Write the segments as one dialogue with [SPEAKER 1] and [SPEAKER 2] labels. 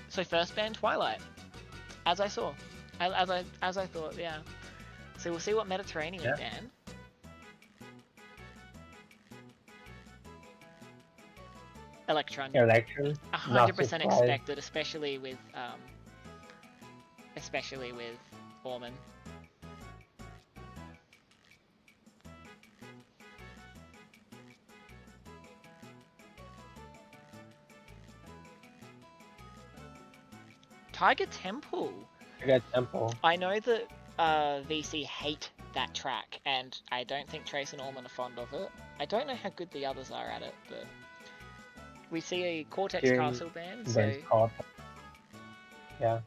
[SPEAKER 1] So first ban Twilight, as I saw, as I thought, yeah. So we'll see what Mediterranean ban. Electron.
[SPEAKER 2] Electron.
[SPEAKER 1] 100% expected, especially with Orman. Tiger Temple.
[SPEAKER 2] Tiger Temple.
[SPEAKER 1] I know that VC hate that track, and I don't think Trace and Orman are fond of it. I don't know how good the others are at it, but we see a Cortex Castle ban, so
[SPEAKER 2] yeah.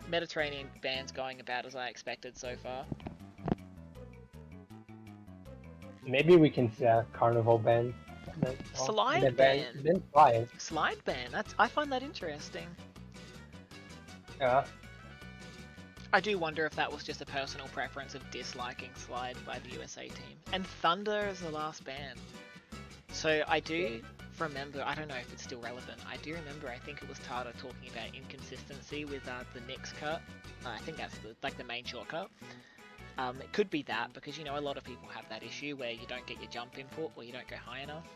[SPEAKER 1] Mediterranean ban's going about as I expected so far.
[SPEAKER 2] Maybe we can see a Carnival ban.
[SPEAKER 1] Slide ban. Slide ban. I find that interesting.
[SPEAKER 2] Yeah.
[SPEAKER 1] I do wonder if that was just a personal preference of disliking Slide by the USA team. And Thunder is the last ban. So I do remember, I don't know if it's still relevant, I do remember, I think it was Tata talking about inconsistency with the Nyx cut. I think that's the main shortcut. It could be that, because you know a lot of people have that issue where you don't get your jump input or you don't go high enough.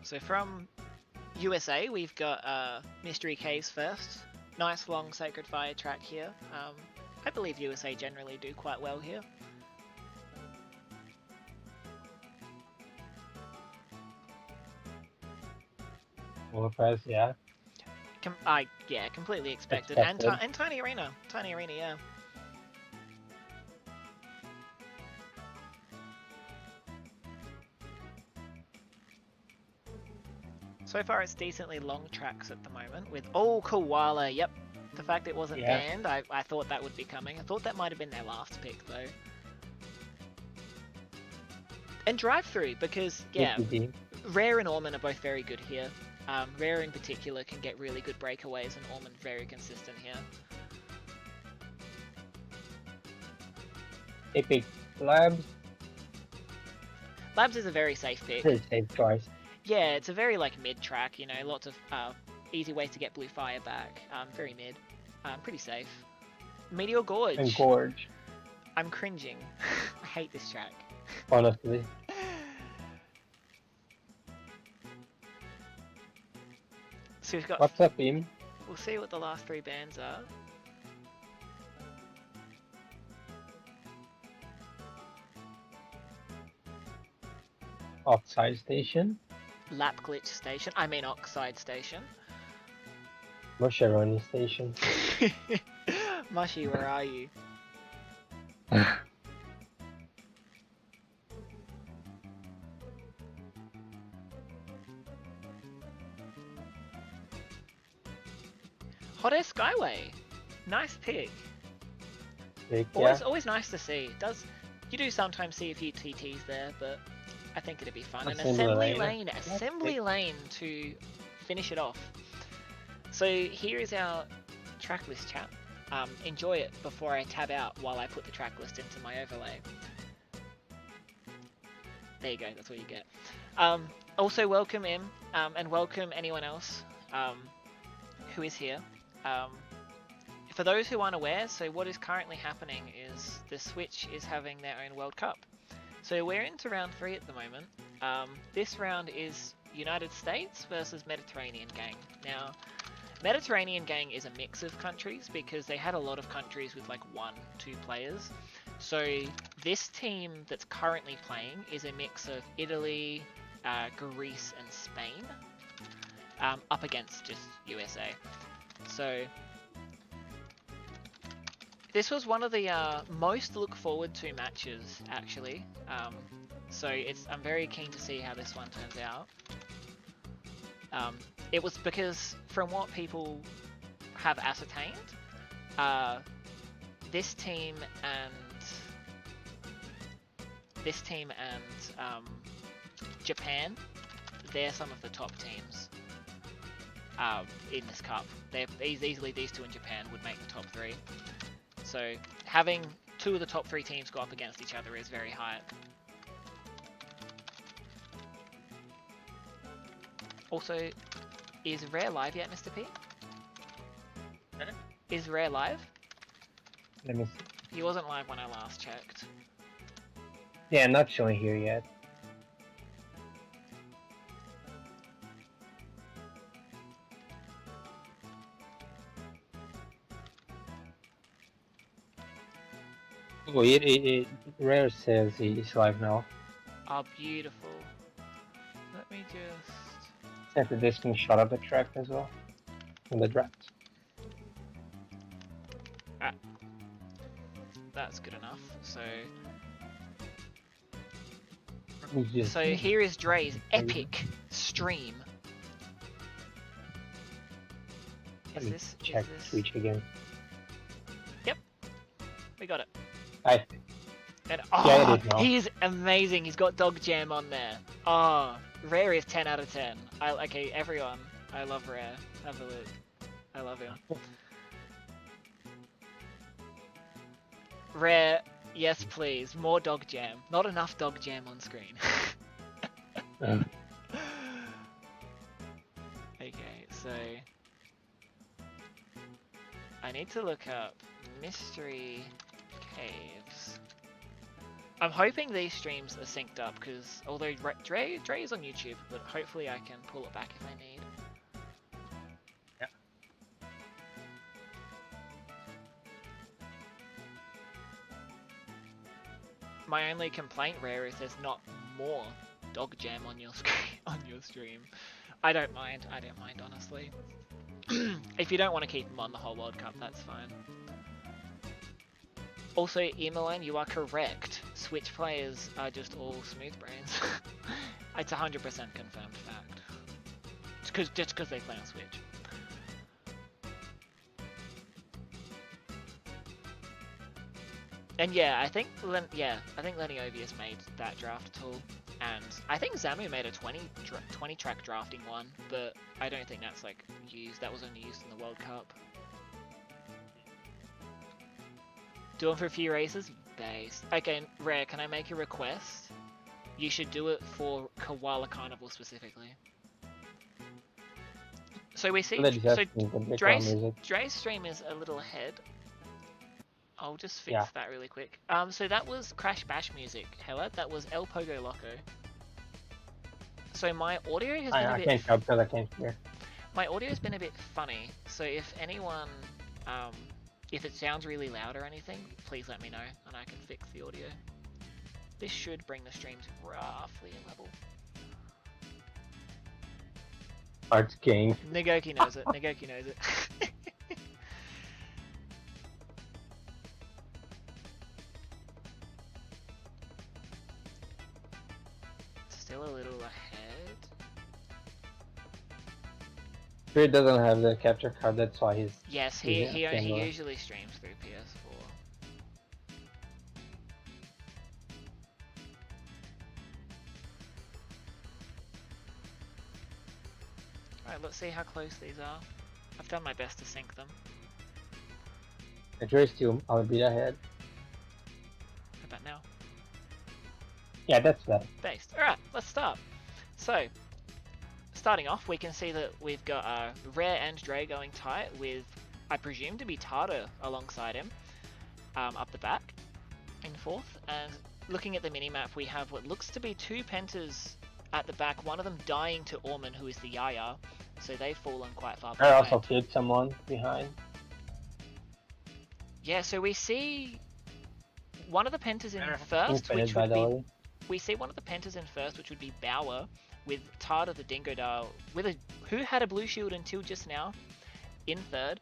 [SPEAKER 1] So from USA, we've got Mystery Caves first. Nice long Sacred Fire track here. I believe USA generally do quite well here.
[SPEAKER 2] Wolfers, yeah.
[SPEAKER 1] Yeah, completely expected. And Tiny Arena. Tiny Arena, yeah. So far it's decently long tracks at the moment with... Oh, Koala, yep. The fact it wasn't banned, I thought that would be coming. I thought that might have been their last pick, though. And Drive-Thru, because, yeah, Rare and Orman are both very good here. Rare in particular can get really good breakaways, and Orman very consistent here.
[SPEAKER 2] Epic Labs.
[SPEAKER 1] Labs is a very safe pick.
[SPEAKER 2] Pretty safe choice.
[SPEAKER 1] Yeah, it's a very mid track, you know, lots of easy ways to get Blue Fire back. Very mid. Pretty safe. Meteor Gorge.
[SPEAKER 2] And Gorge.
[SPEAKER 1] I'm cringing. I hate this track.
[SPEAKER 2] Honestly.
[SPEAKER 1] So we've got...
[SPEAKER 2] What's up, Im?
[SPEAKER 1] We'll see what the last 3 bands are.
[SPEAKER 2] Oxide Station.
[SPEAKER 1] Lap Glitch Station. I mean Oxide Station.
[SPEAKER 2] Musharoni Station.
[SPEAKER 1] Mushy, where are you? Hot Air Skyway. Nice pick. Always nice to see. You do sometimes see a few TTs there, but I think it'd be fun. An assembly lane to finish it off. So here is our track list, chat. Enjoy it before I tab out while I put the track list into my overlay. There you go, that's what you get. Also welcome Im, and welcome anyone else who is here. For those who aren't aware, so what is currently happening is the Switch is having their own World Cup. So we're into round 3 at the moment. This round is United States versus Mediterranean Gang. Now, Mediterranean Gang is a mix of countries because they had a lot of countries with 1-2 players. So this team that's currently playing is a mix of Italy, Greece and Spain, up against just USA. So this was one of the most look forward to matches, actually. So I'm very keen to see how this one turns out. It was because, from what people have ascertained, this team and Japan, they're some of the top teams in this cup. Easily these two in Japan would make the top 3. So having 2 of the top 3 teams go up against each other is very high. Also, is Rare live yet, Mr. P?
[SPEAKER 3] Huh?
[SPEAKER 1] Is Rare live?
[SPEAKER 2] Let me see.
[SPEAKER 1] He wasn't live when I last checked.
[SPEAKER 2] Yeah, not showing here yet. Oh, Rare says he's live now.
[SPEAKER 1] Oh, beautiful. Let me just...
[SPEAKER 2] Sent the disc shot of the track as well. In the draft.
[SPEAKER 1] That's good enough. So
[SPEAKER 2] Just
[SPEAKER 1] here is Dre's epic stream.
[SPEAKER 2] let
[SPEAKER 1] Is
[SPEAKER 2] me
[SPEAKER 1] this...
[SPEAKER 2] check
[SPEAKER 1] is this...
[SPEAKER 2] Twitch again.
[SPEAKER 1] We got it.
[SPEAKER 2] I
[SPEAKER 1] And,
[SPEAKER 2] Yeah,
[SPEAKER 1] oh,
[SPEAKER 2] it is now.
[SPEAKER 1] he is amazing. He's got Dog Jam on there. Oh, Rare is 10 out of 10. Okay, everyone. I love Rare. Have a look. I love him. Rare, yes please. More Dog Jam. Not enough Dog Jam on screen. Okay, so... I need to look up Mystery Caves. I'm hoping these streams are synced up, because although Dre is on YouTube, but hopefully I can pull it back if I need.
[SPEAKER 2] Yeah.
[SPEAKER 1] My only complaint, Rare, is there's not more Dog Jam on your screen on your stream. I don't mind. I don't mind, honestly. If you don't want to keep them on the whole World Cup, that's fine. Also, Emeline, you are correct. Switch players are just all smooth brains. It's 100% confirmed fact. Just because they play on Switch. And yeah, I think Lenny Ovius made that draft tool, and I think Zamu made a 20 track drafting one, but I don't think that's like used. That was only used in the World Cup. Do them for a few races? Base. Okay, Rare, can I make a request? You should do it for Koala Carnival specifically. So we see... Dre's stream is a little ahead. I'll just fix that really quick. So that was Crash Bash music, Hella. That was El Pogo Loco. So my audio has been a bit...
[SPEAKER 2] I can't help because I can't hear.
[SPEAKER 1] My audio has been a bit funny, so if anyone... if it sounds really loud or anything, please let me know, and I can fix the audio. This should bring the streams roughly in level.
[SPEAKER 2] Arts King.
[SPEAKER 1] Nagoki knows it. Nagoki knows it. Still a little ahead.
[SPEAKER 2] He doesn't have the capture card, that's why he's...
[SPEAKER 1] Yes, he usually streams through PS4. Alright, let's see how close these are. I've done my best to sync them.
[SPEAKER 2] Address to I'll be ahead.
[SPEAKER 1] How about now?
[SPEAKER 2] Yeah, that's that.
[SPEAKER 1] Based. Alright, let's start. So, starting off, we can see that we've got Rare and Dre going tight with, I presume to be Tartar alongside him, up the back in fourth. And looking at the minimap, we have what looks to be two Pentas at the back, one of them dying to Orman, who is the Yaya, so they've fallen quite far
[SPEAKER 2] I
[SPEAKER 1] behind.
[SPEAKER 2] also killed someone behind.
[SPEAKER 1] Yeah, so we see one of the Pentas in first, which would be... We see one of the Pentas in first, which would be Bauer, with Tartar the Dingodile, who had a blue shield until just now, in third.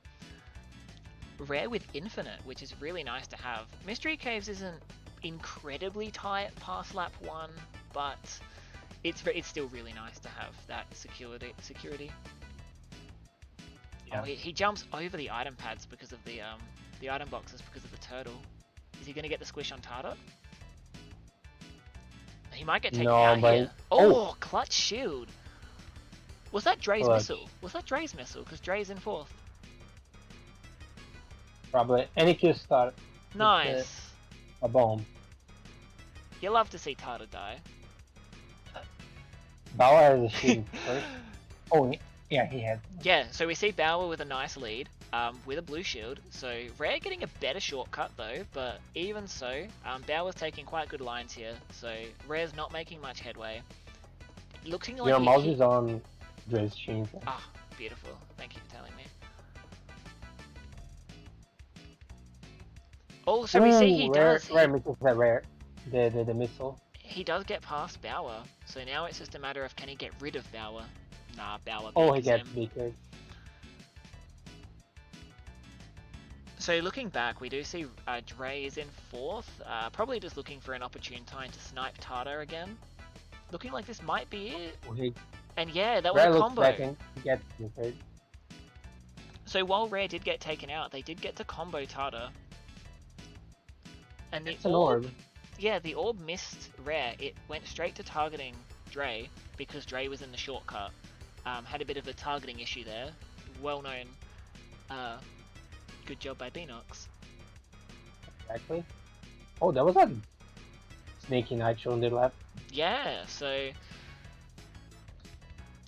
[SPEAKER 1] Rare with Infinite, which is really nice to have. Mystery Caves isn't incredibly tight past lap 1, but it's still really nice to have that security. Yeah. Oh, he jumps over the item pads because of the item boxes because of the turtle. Is he going to get the squish on Tartar? He might get taken out here. Oh, clutch shield. Was that Dre's missile? Was that Dre's missile? Because Dre's in fourth.
[SPEAKER 2] Probably. Any kill start.
[SPEAKER 1] Nice.
[SPEAKER 2] A bomb.
[SPEAKER 1] You love to see Tartar die.
[SPEAKER 2] Bauer has a shield first. Oh, yeah, he had.
[SPEAKER 1] Yeah, so we see Bauer with a nice lead, with a blue shield. So Rare getting a better shortcut though, but even so, Bauer's taking quite good lines here. So Rare's not making much headway. Looking like
[SPEAKER 2] Your mouse is on Draskington.
[SPEAKER 1] Ah, beautiful. Thank you for telling me. Oh, so we see he
[SPEAKER 2] rare,
[SPEAKER 1] does.
[SPEAKER 2] Rare misses that rare. The missile.
[SPEAKER 1] He does get past Bauer. So now it's just a matter of can he get rid of Bauer? Nah, Bauer
[SPEAKER 2] Oh, he
[SPEAKER 1] beats
[SPEAKER 2] gets
[SPEAKER 1] him.
[SPEAKER 2] beaten.
[SPEAKER 1] So looking back, we do see Dre is in 4th, probably just looking for an opportune time to snipe Tata again. Looking like this might be it.
[SPEAKER 2] Okay.
[SPEAKER 1] And yeah, that was
[SPEAKER 2] Rare
[SPEAKER 1] a
[SPEAKER 2] looks
[SPEAKER 1] combo.
[SPEAKER 2] second. He gets in third.
[SPEAKER 1] So while Rare did get taken out, they did get to combo Tata. And the
[SPEAKER 2] It's an orb.
[SPEAKER 1] Yeah, the orb missed Rare. It went straight to targeting Dre because Dre was in the shortcut. Had a bit of a targeting issue there. Well known. Good job by Beanox.
[SPEAKER 2] Exactly. Oh, that was a sneaky nitro on the left.
[SPEAKER 1] Yeah, so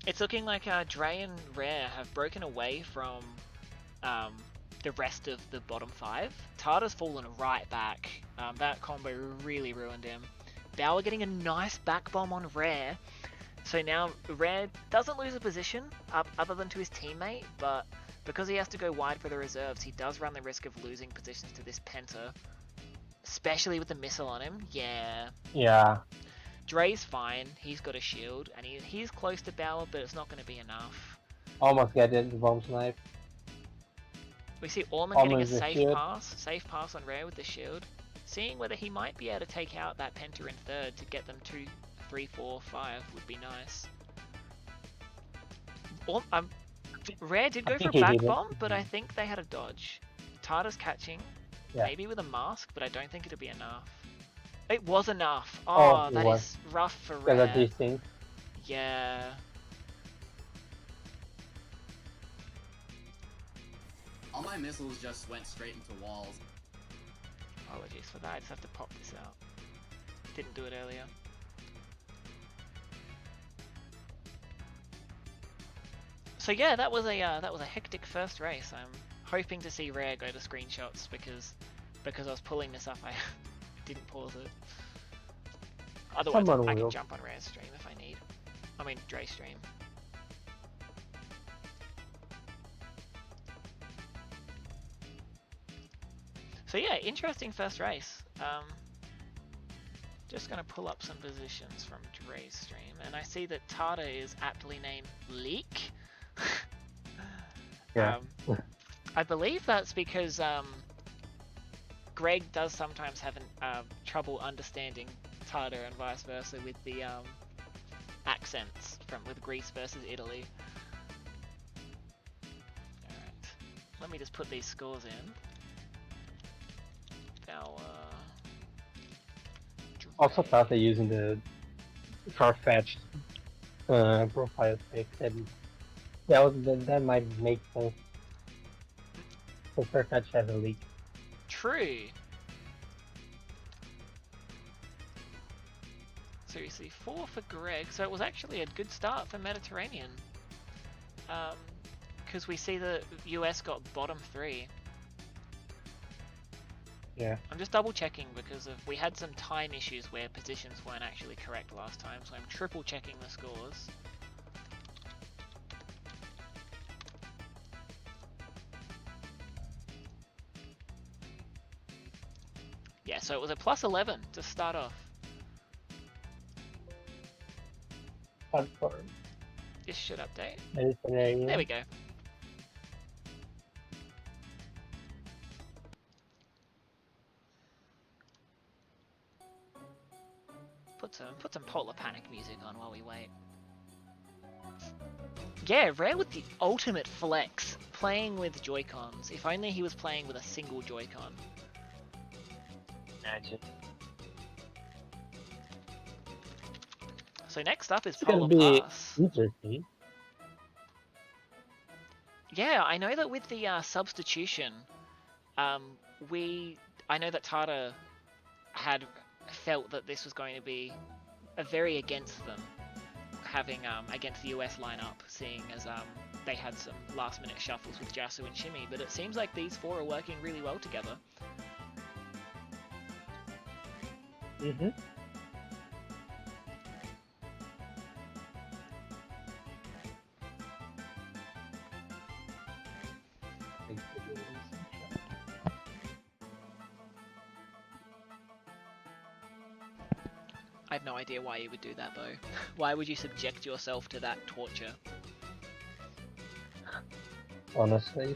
[SPEAKER 1] it's looking like Dre and Rare have broken away from the rest of the bottom 5. Tata's fallen right back. That combo really ruined him. Bauer getting a nice back bomb on Rare. So now Rare doesn't lose a position other than to his teammate, but because he has to go wide for the reserves, he does run the risk of losing positions to this Penta. Especially with the missile on him. Yeah.
[SPEAKER 2] Yeah.
[SPEAKER 1] Dre's fine. He's got a shield, and he's close to Bauer, but it's not going to be enough.
[SPEAKER 2] Almost get it. The bomb snipe.
[SPEAKER 1] We see Orman getting a
[SPEAKER 2] Almost a
[SPEAKER 1] safe
[SPEAKER 2] shield.
[SPEAKER 1] pass on Rare with the shield. Seeing whether he might be able to take out that Penta in 3rd to get them 2, 3, 4, 5 would be nice. Rare did go for a back bomb, but I think they had a dodge. Tata's catching, maybe with a mask, but I don't think it'll be enough. It was enough. Oh, that is rough for Rare.
[SPEAKER 2] Because of these things.
[SPEAKER 1] Yeah.
[SPEAKER 4] All my missiles just went straight into walls.
[SPEAKER 1] Apologies for that. I just have to pop this out. Didn't do it earlier. So yeah, that was a hectic first race. I'm hoping to see Rare go to screenshots because I was pulling this up. I didn't pause it. Otherwise, I can jump on Rare's stream if I need. I mean, Dre's stream. So yeah, interesting first race. Just gonna pull up some positions from Dre's stream, and I see that Tata is aptly named Leak.
[SPEAKER 2] Yeah.
[SPEAKER 1] I believe that's because Greg does sometimes have trouble understanding Tata and vice versa with the accents with Greece versus Italy. Alright, let me just put these scores in.
[SPEAKER 2] Also thought they're using the far-fetched profile pic. That might make sense. So Farfetch has a leak.
[SPEAKER 1] True. So you see 4 for Greg. So it was actually a good start for Mediterranean. Because we see the US got bottom 3.
[SPEAKER 2] Yeah.
[SPEAKER 1] I'm just double checking because we had some time issues where positions weren't actually correct last time, so I'm triple checking the scores. Yeah, so it was a plus 11 to start off.
[SPEAKER 2] Confirm.
[SPEAKER 1] This should update.
[SPEAKER 2] Mediterranean.
[SPEAKER 1] There we go. Put some Polar Panic music on while we wait. Yeah, Rare with the ultimate flex, playing with Joy-Cons. If only he was playing with a single Joy-Con.
[SPEAKER 2] Imagine.
[SPEAKER 1] So next up is
[SPEAKER 2] It's gonna
[SPEAKER 1] Polar
[SPEAKER 2] be
[SPEAKER 1] Pass.
[SPEAKER 2] interesting.
[SPEAKER 1] Yeah, I know that with the substitution, I know that Tata had felt that this was going to be a very against them. having against the US lineup, seeing as they had some last-minute shuffles with Jasu and Shimmy, but it seems like these four are working really well together.
[SPEAKER 2] Mm-hmm.
[SPEAKER 1] I have no idea why you would do that though. Why would you subject yourself to that torture?
[SPEAKER 2] Honestly.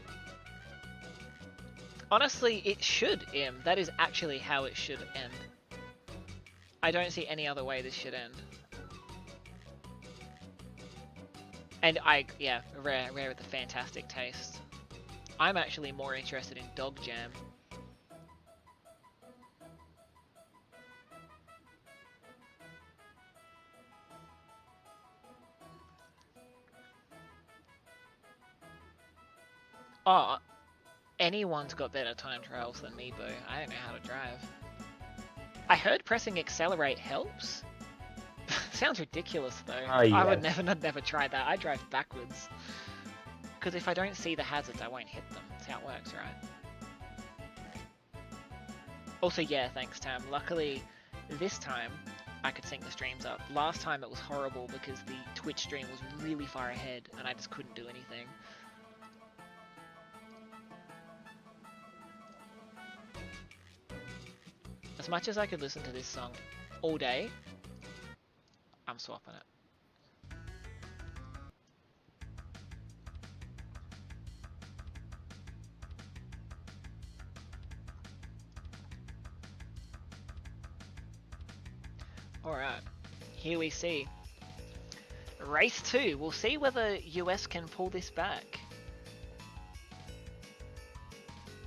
[SPEAKER 1] Honestly, it should, Im. That is actually how it should end. I don't see any other way this should end. And yeah, Rare with a fantastic taste. I'm actually more interested in Dog Jam. Oh, anyone's got better time trials than me, Boo. I don't know how to drive. I heard pressing accelerate helps. Sounds ridiculous though. I would never try that. I drive backwards. Because if I don't see the hazards, I won't hit them. That's how it works, right? Also, yeah, thanks, Tam. Luckily, this time, I could sync the streams up. Last time it was horrible because the Twitch stream was really far ahead and I just couldn't do anything. As much as I could listen to this song all day, I'm swapping it. Alright, here we see Race 2. We'll see whether US can pull this back.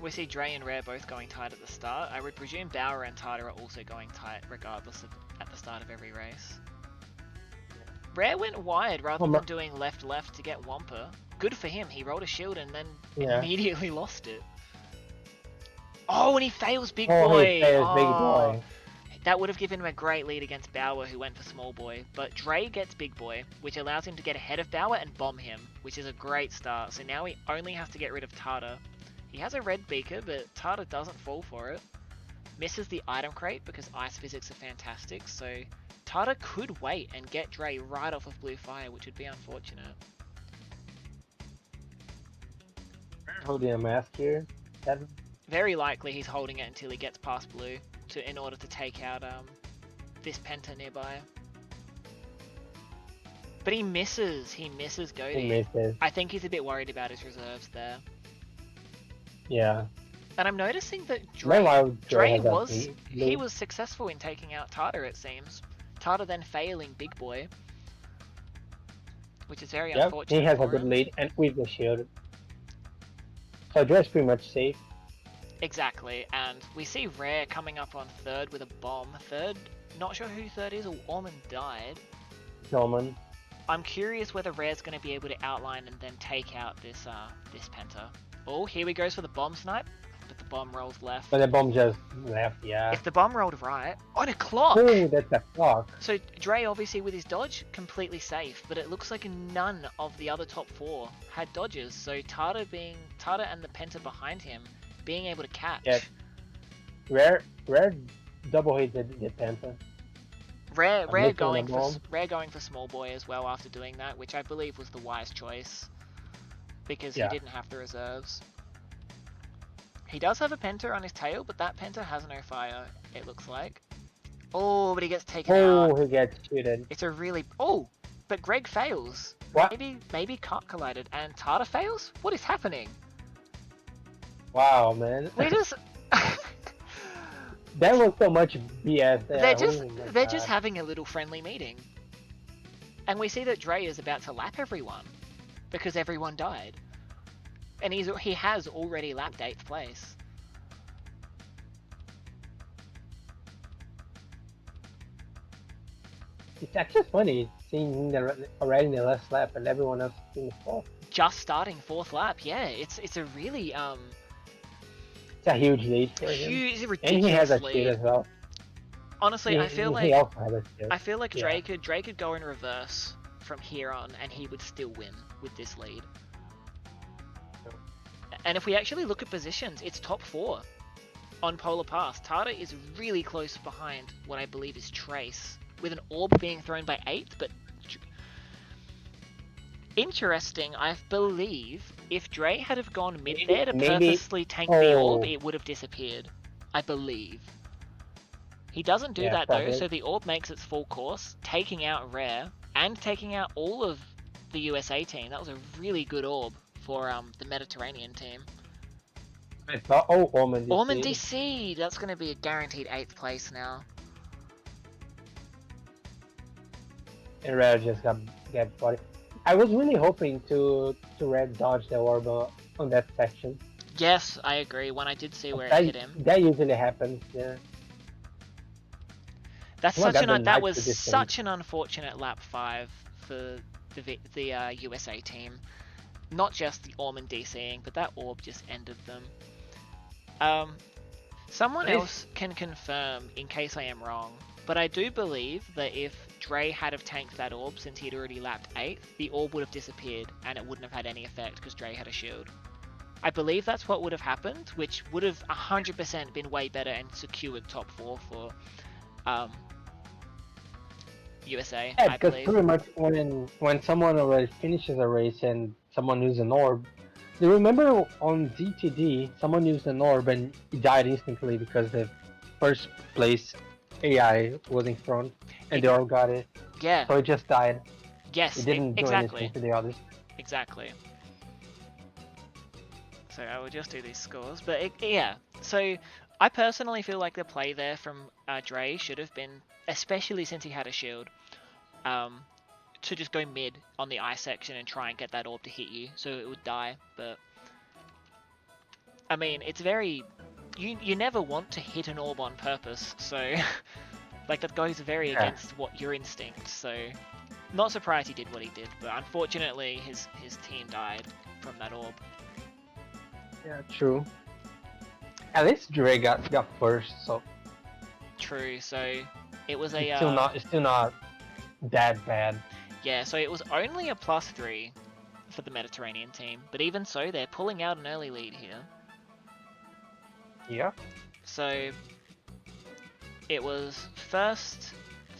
[SPEAKER 1] We see Dre and Rare both going tight at the start. I would presume Bauer and Tata are also going tight regardless of at the start of every race. Rare went wide rather than doing left to get Wampa. Good for him, he rolled a shield and then immediately lost it. Oh, and he fails Big Boy!
[SPEAKER 2] He fails Big Boy.
[SPEAKER 1] That would have given him a great lead against Bauer, who went for Small Boy. But Dre gets Big Boy, which allows him to get ahead of Bauer and bomb him, which is a great start. So now he only has to get rid of Tata. He has a red beaker, but Tata doesn't fall for it. Misses the item crate because ice physics are fantastic, so Tata could wait and get Dre right off of Blue Fire, which would be unfortunate.
[SPEAKER 2] Holding a mask here.
[SPEAKER 1] Very likely he's holding it until he gets past Blue in order to take out this Penta nearby. But he misses Goaty.
[SPEAKER 2] He misses.
[SPEAKER 1] I think he's a bit worried about his reserves there.
[SPEAKER 2] Yeah.
[SPEAKER 1] And I'm noticing that Dre was successful in taking out Tata, it seems. Tata then failing Big Boy, which is very unfortunate.
[SPEAKER 2] He has
[SPEAKER 1] for
[SPEAKER 2] a good
[SPEAKER 1] him.
[SPEAKER 2] lead and with the shield. So Dre's pretty much safe.
[SPEAKER 1] Exactly, and we see Rare coming up on third with a bomb. Third, not sure who third is, or Orman died.
[SPEAKER 2] Norman.
[SPEAKER 1] I'm curious whether Rare's going to be able to outline and then take out this Penta. Oh, here we goes for the bomb snipe, but the bomb rolls left.
[SPEAKER 2] But the bomb just left, yeah.
[SPEAKER 1] If the bomb rolled right, on a clock!
[SPEAKER 2] Oh, that's a clock.
[SPEAKER 1] So Dre, obviously with his dodge, completely safe, but it looks like none of the other top four had dodges, so Tata and the Penta behind him being able to catch.
[SPEAKER 2] Yeah. Rare double hit the Penta.
[SPEAKER 1] Rare going for Small Boy as well after doing that, which I believe was the wise choice. Because he didn't have the reserves. He does have a Penta on his tail, but that Penta has no fire, it looks like. Oh, but he gets taken out.
[SPEAKER 2] Oh, he gets shooted.
[SPEAKER 1] It's a really... Oh, but Greg fails.
[SPEAKER 2] What?
[SPEAKER 1] Maybe Cart collided and Tata fails? What is happening?
[SPEAKER 2] Wow, man.
[SPEAKER 1] We just...
[SPEAKER 2] That was so much BS there.
[SPEAKER 1] They're just having a little friendly meeting. And we see that Dre is about to lap everyone. Because everyone died. And he has already lapped 8th place.
[SPEAKER 2] It's actually funny seeing already in the last lap and everyone else in the 4th.
[SPEAKER 1] Just starting 4th lap, yeah. It's a really
[SPEAKER 2] It's a huge lead for him.
[SPEAKER 1] Ridiculous
[SPEAKER 2] and he has a
[SPEAKER 1] lead.
[SPEAKER 2] shield as well.
[SPEAKER 1] Honestly, I feel like
[SPEAKER 2] he also has a shield.
[SPEAKER 1] Dre could go in reverse from here on, and he would still win with this lead. And if we actually look at positions, it's top 4 on Polar Pass. Tata is really close behind what I believe is Trace, with an orb being thrown by 8th, but interesting, I believe if Dre had have gone mid there to purposely tank the orb, it would have disappeared. I believe. He doesn't do that though, so the orb makes its full course, taking out Rare, and taking out all of the USA team. That was a really good orb for the Mediterranean team.
[SPEAKER 2] I thought, Ormond DC.
[SPEAKER 1] Ormond DC! That's going to be a guaranteed 8th place now.
[SPEAKER 2] And Rare just got body. I was really hoping to Red dodge the orb on that section.
[SPEAKER 1] Yes, I agree. When I did see where it hit him.
[SPEAKER 2] That usually happens, yeah.
[SPEAKER 1] That's that was such an unfortunate lap 5 for the USA team. Not just the Ormond DCing, but that orb just ended them. Someone else can confirm in case I am wrong, but I do believe that if Dre had have tanked that orb since he'd already lapped 8th, the orb would have disappeared and it wouldn't have had any effect because Dre had a shield. I believe that's what would have happened, which would have 100% been way better and secured top 4 for USA,
[SPEAKER 2] yeah,
[SPEAKER 1] I believe.
[SPEAKER 2] Because pretty much when someone already finishes a race and someone uses an orb, you remember on DTD, someone used an orb and he died instantly because the first place AI was in front and the orb got it.
[SPEAKER 1] Yeah.
[SPEAKER 2] So it just died.
[SPEAKER 1] Yes,
[SPEAKER 2] it didn't do
[SPEAKER 1] exactly.
[SPEAKER 2] anything to the others.
[SPEAKER 1] Exactly. So I will just do these scores, but yeah. So I personally feel like the play there from Dre should have been, especially since he had a shield, to just go mid on the ice section and try and get that orb to hit you, so it would die. But I mean, it's very you never want to hit an orb on purpose, so like that goes very against what your instinct. So not surprised he did what he did, but unfortunately his team died from that orb.
[SPEAKER 2] Yeah, true. At least Dre got first, so
[SPEAKER 1] true. So it was a
[SPEAKER 2] it's still not that bad.
[SPEAKER 1] Yeah, so it was only a +3 for the Mediterranean team, but even so, they're pulling out an early lead here.
[SPEAKER 2] Yeah.
[SPEAKER 1] So it was 1st,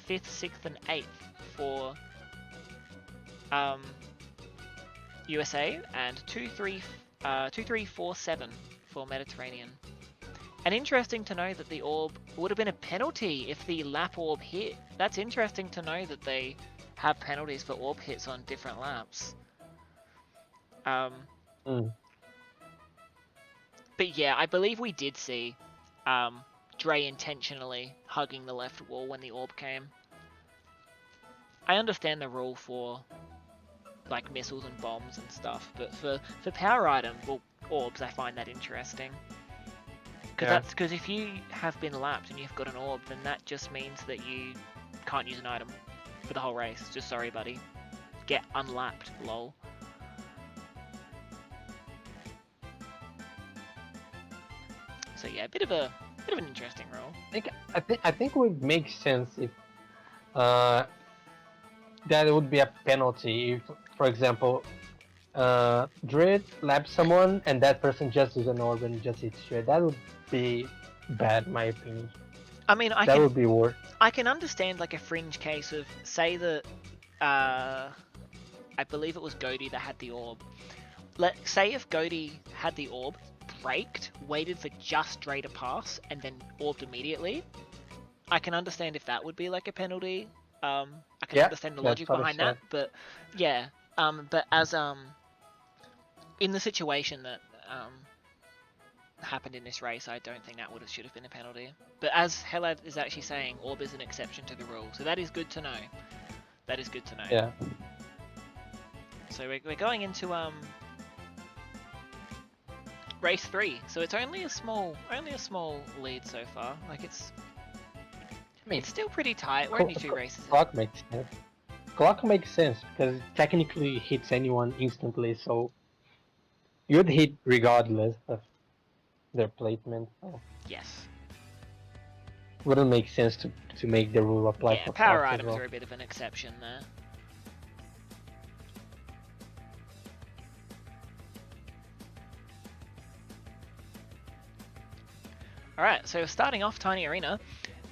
[SPEAKER 1] 5th, 6th, and 8th for USA, and 2, 3, 4, 7 for Mediterranean. And interesting to know that the orb would have been a penalty if the lap orb hit. That's interesting to know that they have penalties for orb hits on different laps. But yeah, I believe we did see Dre intentionally hugging the left wall when the orb came. I understand the rule for like missiles and bombs and stuff, but for power item, well, orbs, I find that interesting. Because if you have been lapped and you've got an orb, then that just means that you can't use an item for the whole race. Just sorry, buddy. Get unlapped, lol. So yeah, a bit of an interesting rule.
[SPEAKER 2] I think it would make sense if that it would be a penalty if, for example, Dre laps someone and that person just uses an orb and just hits Dre. That would be bad, in my opinion.
[SPEAKER 1] I mean,
[SPEAKER 2] that would be worse.
[SPEAKER 1] I can understand like a fringe case of, say that, I believe it was Goaty that had the orb. Let's say if Goaty had the orb, braked, waited for just Dre to pass, and then orbed immediately, I can understand if that would be like a penalty. I can understand the logic behind that, but yeah. But as in the situation that happened in this race, I don't think that should have been a penalty. But as Helad is actually saying, orb is an exception to the rule, so that is good to know. That is good to know.
[SPEAKER 2] Yeah.
[SPEAKER 1] So we're going into race 3. So it's only a small lead so far. Like it's still pretty tight. We're only 2 races.
[SPEAKER 2] Clock makes sense. Clock makes sense because it technically hits anyone instantly, so you'd hit regardless of their placement. So
[SPEAKER 1] yes.
[SPEAKER 2] Wouldn't make sense to make the rule apply for
[SPEAKER 1] power
[SPEAKER 2] clocks
[SPEAKER 1] items
[SPEAKER 2] as well.
[SPEAKER 1] are a bit of an exception there. Alright, so starting off Tiny Arena,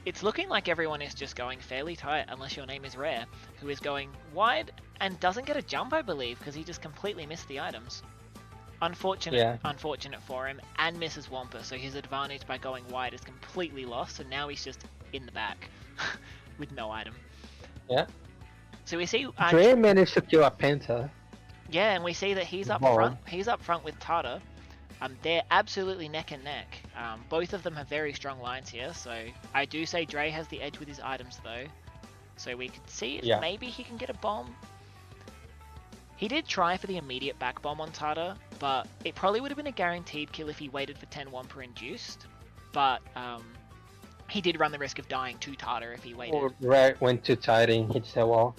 [SPEAKER 1] it's looking like everyone is just going fairly tight, unless your name is Rare, who is going wide and doesn't get a jump, I believe, because he just completely missed the items. Unfortunate for him, and misses Wampa, so his advantage by going wide is completely lost, and now he's just in the back with no item.
[SPEAKER 2] Yeah.
[SPEAKER 1] So we see
[SPEAKER 2] Dre managed to kill a Penta.
[SPEAKER 1] yeah, and we see that he's up
[SPEAKER 2] Wow.
[SPEAKER 1] front. He's up front with Tata. They're absolutely neck and neck. Both of them have very strong lines here, so I do say Dre has the edge with his items though. So we could see if maybe he can get a bomb. He did try for the immediate back bomb on Tata, but it probably would have been a guaranteed kill if he waited for 10 Wampa induced. But he did run the risk of dying to Tata if he waited.
[SPEAKER 2] Or Rare went too tight and hits the wall.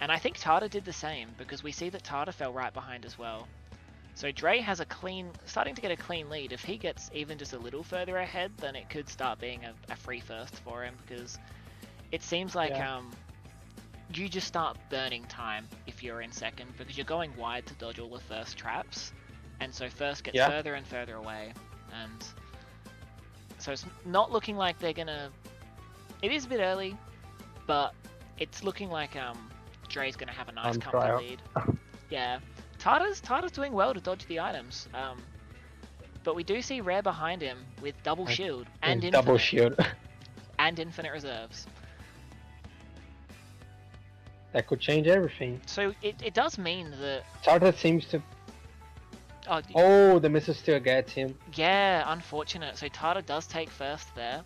[SPEAKER 1] And I think Tata did the same, because we see that Tata fell right behind as well. So Dre has starting to get a clean lead. If he gets even just a little further ahead, then it could start being a free first for him, because it seems like you just start burning time if you're in second, because you're going wide to dodge all the first traps, and so first gets further and further away, and so it's not looking like they're gonna... It is a bit early, but it's looking like Dre's gonna have a nice comfy lead. Yeah. Tata's doing well to dodge the items, but we do see Rare behind him with double shield and infinite,
[SPEAKER 2] double shield
[SPEAKER 1] and infinite reserves.
[SPEAKER 2] That could change everything.
[SPEAKER 1] So it does mean that
[SPEAKER 2] Tata seems to...
[SPEAKER 1] Oh,
[SPEAKER 2] Oh, the missile still gets him.
[SPEAKER 1] yeah, unfortunate. So Tata does take first there.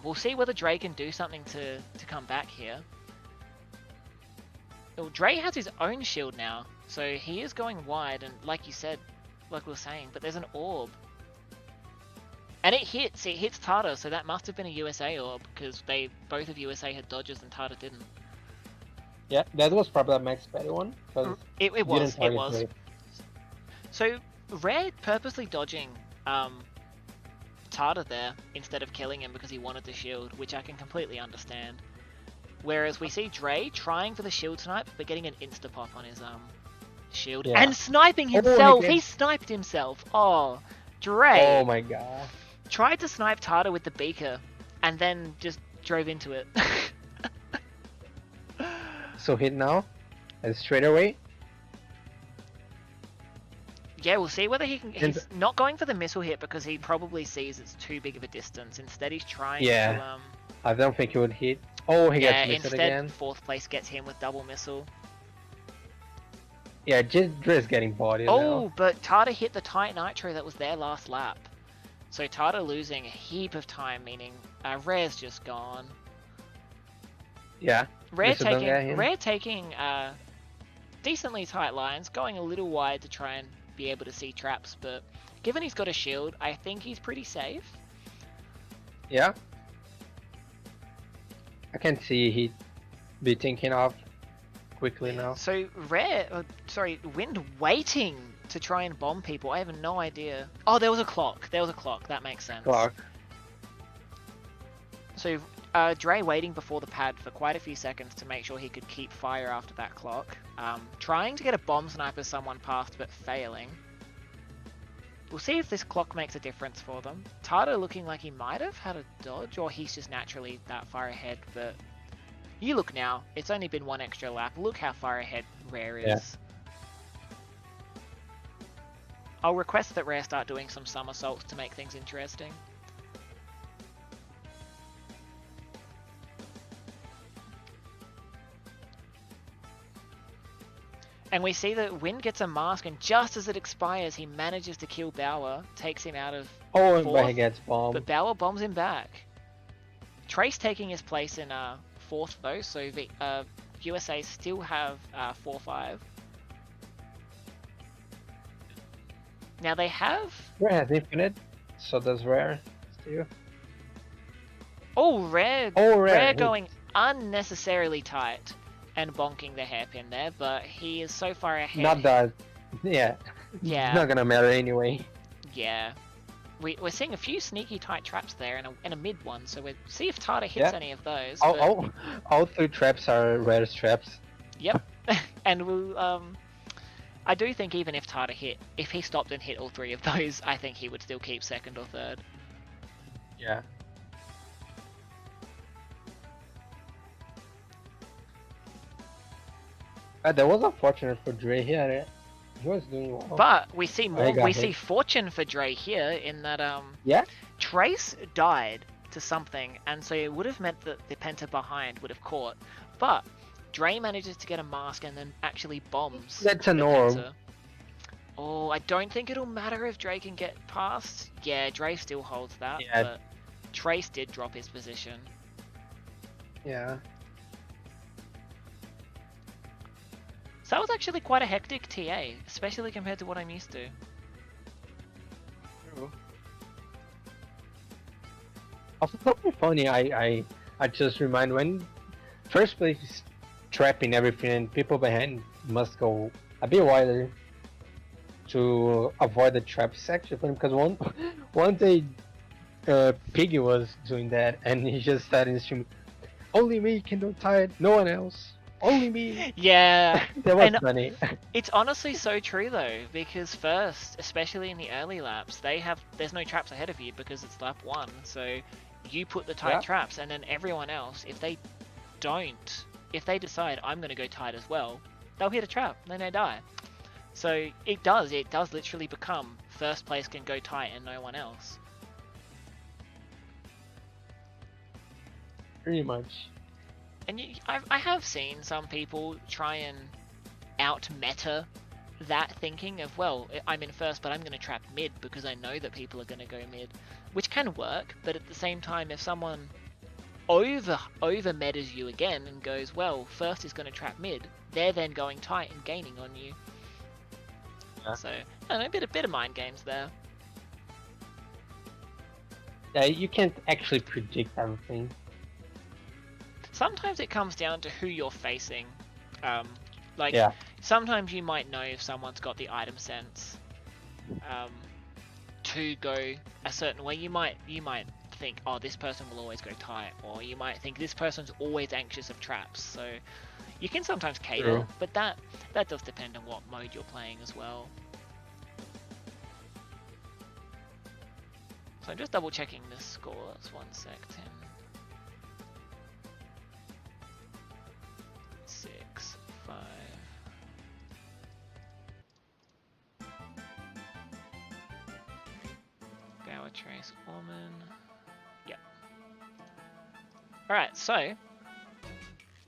[SPEAKER 1] We'll see whether Dre can do something to come back here. Well, Dre has his own shield now, so he is going wide, and like you said, like we were saying, but there's an orb. And it hits Tata, so that must have been a USA orb, because both of USA had dodges and Tata didn't.
[SPEAKER 2] Yeah, that was probably a max better one.
[SPEAKER 1] It was. So Rare purposely dodging Tata there instead of killing him because he wanted the shield, which I can completely understand. Whereas we see Dre trying for the shield snipe, but getting an insta-pop on his shield.
[SPEAKER 2] Yeah.
[SPEAKER 1] And sniping himself! He sniped himself! Oh, Dre!
[SPEAKER 2] Oh my god.
[SPEAKER 1] Tried to snipe Tata with the beaker, and then just drove into it.
[SPEAKER 2] So hit now? And straight away?
[SPEAKER 1] Yeah, we'll see whether he can... He's not going for the missile hit because he probably sees it's too big of a distance. Instead he's trying to...
[SPEAKER 2] I don't think he would hit. Oh, he gets missed again.
[SPEAKER 1] Instead, fourth place gets him with double missile.
[SPEAKER 2] Yeah, just Driz getting bodied
[SPEAKER 1] Oh,
[SPEAKER 2] now.
[SPEAKER 1] but Tata hit the tight nitro that was their last lap. So Tata losing a heap of time, meaning Rare's just gone.
[SPEAKER 2] Yeah.
[SPEAKER 1] Rare taking decently tight lines, going a little wide to try and be able to see traps, but given he's got a shield, I think he's pretty safe.
[SPEAKER 2] Yeah. I can see he be thinking of quickly now.
[SPEAKER 1] So Wind waiting to try and bomb people. I have no idea. Oh, there was a clock. That makes sense.
[SPEAKER 2] Clock.
[SPEAKER 1] So Dre waiting before the pad for quite a few seconds to make sure he could keep fire after that clock. Trying to get a bomb sniper someone past, but failing. We'll see if this clock makes a difference for them. Tata looking like he might have had a dodge, or he's just naturally that far ahead, but you look now, it's only been one extra lap. Look how far ahead Rare is.
[SPEAKER 2] Yeah.
[SPEAKER 1] I'll request that Rare start doing some somersaults to make things interesting. And we see that Wind gets a mask, and just as it expires, he manages to kill Bauer, takes him out of
[SPEAKER 2] Oh,
[SPEAKER 1] fourth,
[SPEAKER 2] but he gets bombed.
[SPEAKER 1] but Bauer bombs him back. Trace taking his place in fourth though, so the USA still have 4-5. Now they have...
[SPEAKER 2] Rare has infinite, so does Rare. Still.
[SPEAKER 1] Oh, Rare going unnecessarily tight and bonking the hairpin there, but he is so far ahead.
[SPEAKER 2] Not that. Yeah.
[SPEAKER 1] Yeah.
[SPEAKER 2] It's not gonna matter anyway.
[SPEAKER 1] Yeah. We're seeing a few sneaky tight traps there and a mid one, so we'll see if Tata hits any of those.
[SPEAKER 2] All three traps are Rare's traps.
[SPEAKER 1] Yep. And we'll, I do think even if Tata if he stopped and hit all three of those, I think he would still keep second or third.
[SPEAKER 2] Yeah. That was unfortunate for Dre here. He was doing well.
[SPEAKER 1] But we see
[SPEAKER 2] Oh, he
[SPEAKER 1] more.
[SPEAKER 2] got
[SPEAKER 1] We
[SPEAKER 2] hit.
[SPEAKER 1] see fortune for Dre here in that
[SPEAKER 2] Yeah.
[SPEAKER 1] Trace died to something, and so it would have meant that the Penta behind would have caught. But Dre manages to get a mask and then actually bombs
[SPEAKER 2] That's
[SPEAKER 1] the
[SPEAKER 2] an orb.
[SPEAKER 1] Penta. Oh, I don't think it'll matter if Dre can get past. Yeah, Dre still holds that,
[SPEAKER 2] Yeah.
[SPEAKER 1] but Trace did drop his position.
[SPEAKER 2] Yeah.
[SPEAKER 1] So that was actually quite a hectic TA, especially compared to what I'm used to.
[SPEAKER 2] True. Also, something funny. I just remind when first place is trapping everything, and people behind must go a bit wider to avoid the trap section. Because one day, Piggy was doing that, and he just started in stream. Only me can do tide. No one else. Only me.
[SPEAKER 1] Yeah,
[SPEAKER 2] That was
[SPEAKER 1] and
[SPEAKER 2] funny.
[SPEAKER 1] it's honestly so true though, because first, especially in the early laps, there's no traps ahead of you because it's lap 1, so you put the tight
[SPEAKER 2] Yeah.
[SPEAKER 1] traps, and then everyone else, if they decide I'm gonna go tight as well, they'll hit a trap, then they die. So it does literally become first place can go tight and no one else.
[SPEAKER 2] Pretty much.
[SPEAKER 1] And I have seen some people try and out meta that thinking of, well, I'm in first, but I'm going to trap mid because I know that people are going to go mid, which can work. But at the same time, if someone over metas you again and goes, well, first is going to trap mid, they're then going tight and gaining on you.
[SPEAKER 2] Yeah.
[SPEAKER 1] So I don't know, a bit of mind games there.
[SPEAKER 2] Yeah, you can't actually predict everything.
[SPEAKER 1] Sometimes it comes down to who you're facing. Like,
[SPEAKER 2] Yeah.
[SPEAKER 1] sometimes you might know if someone's got the item sense to go a certain way. You might think, oh, this person will always go tight, or you might think this person's always anxious of traps. So you can sometimes cater,
[SPEAKER 2] True.
[SPEAKER 1] but that does depend on what mode you're playing as well. So I'm just double checking the score. That's 1 sec, 10. 6, 5. Gower Trace Orman. Yep. Alright, so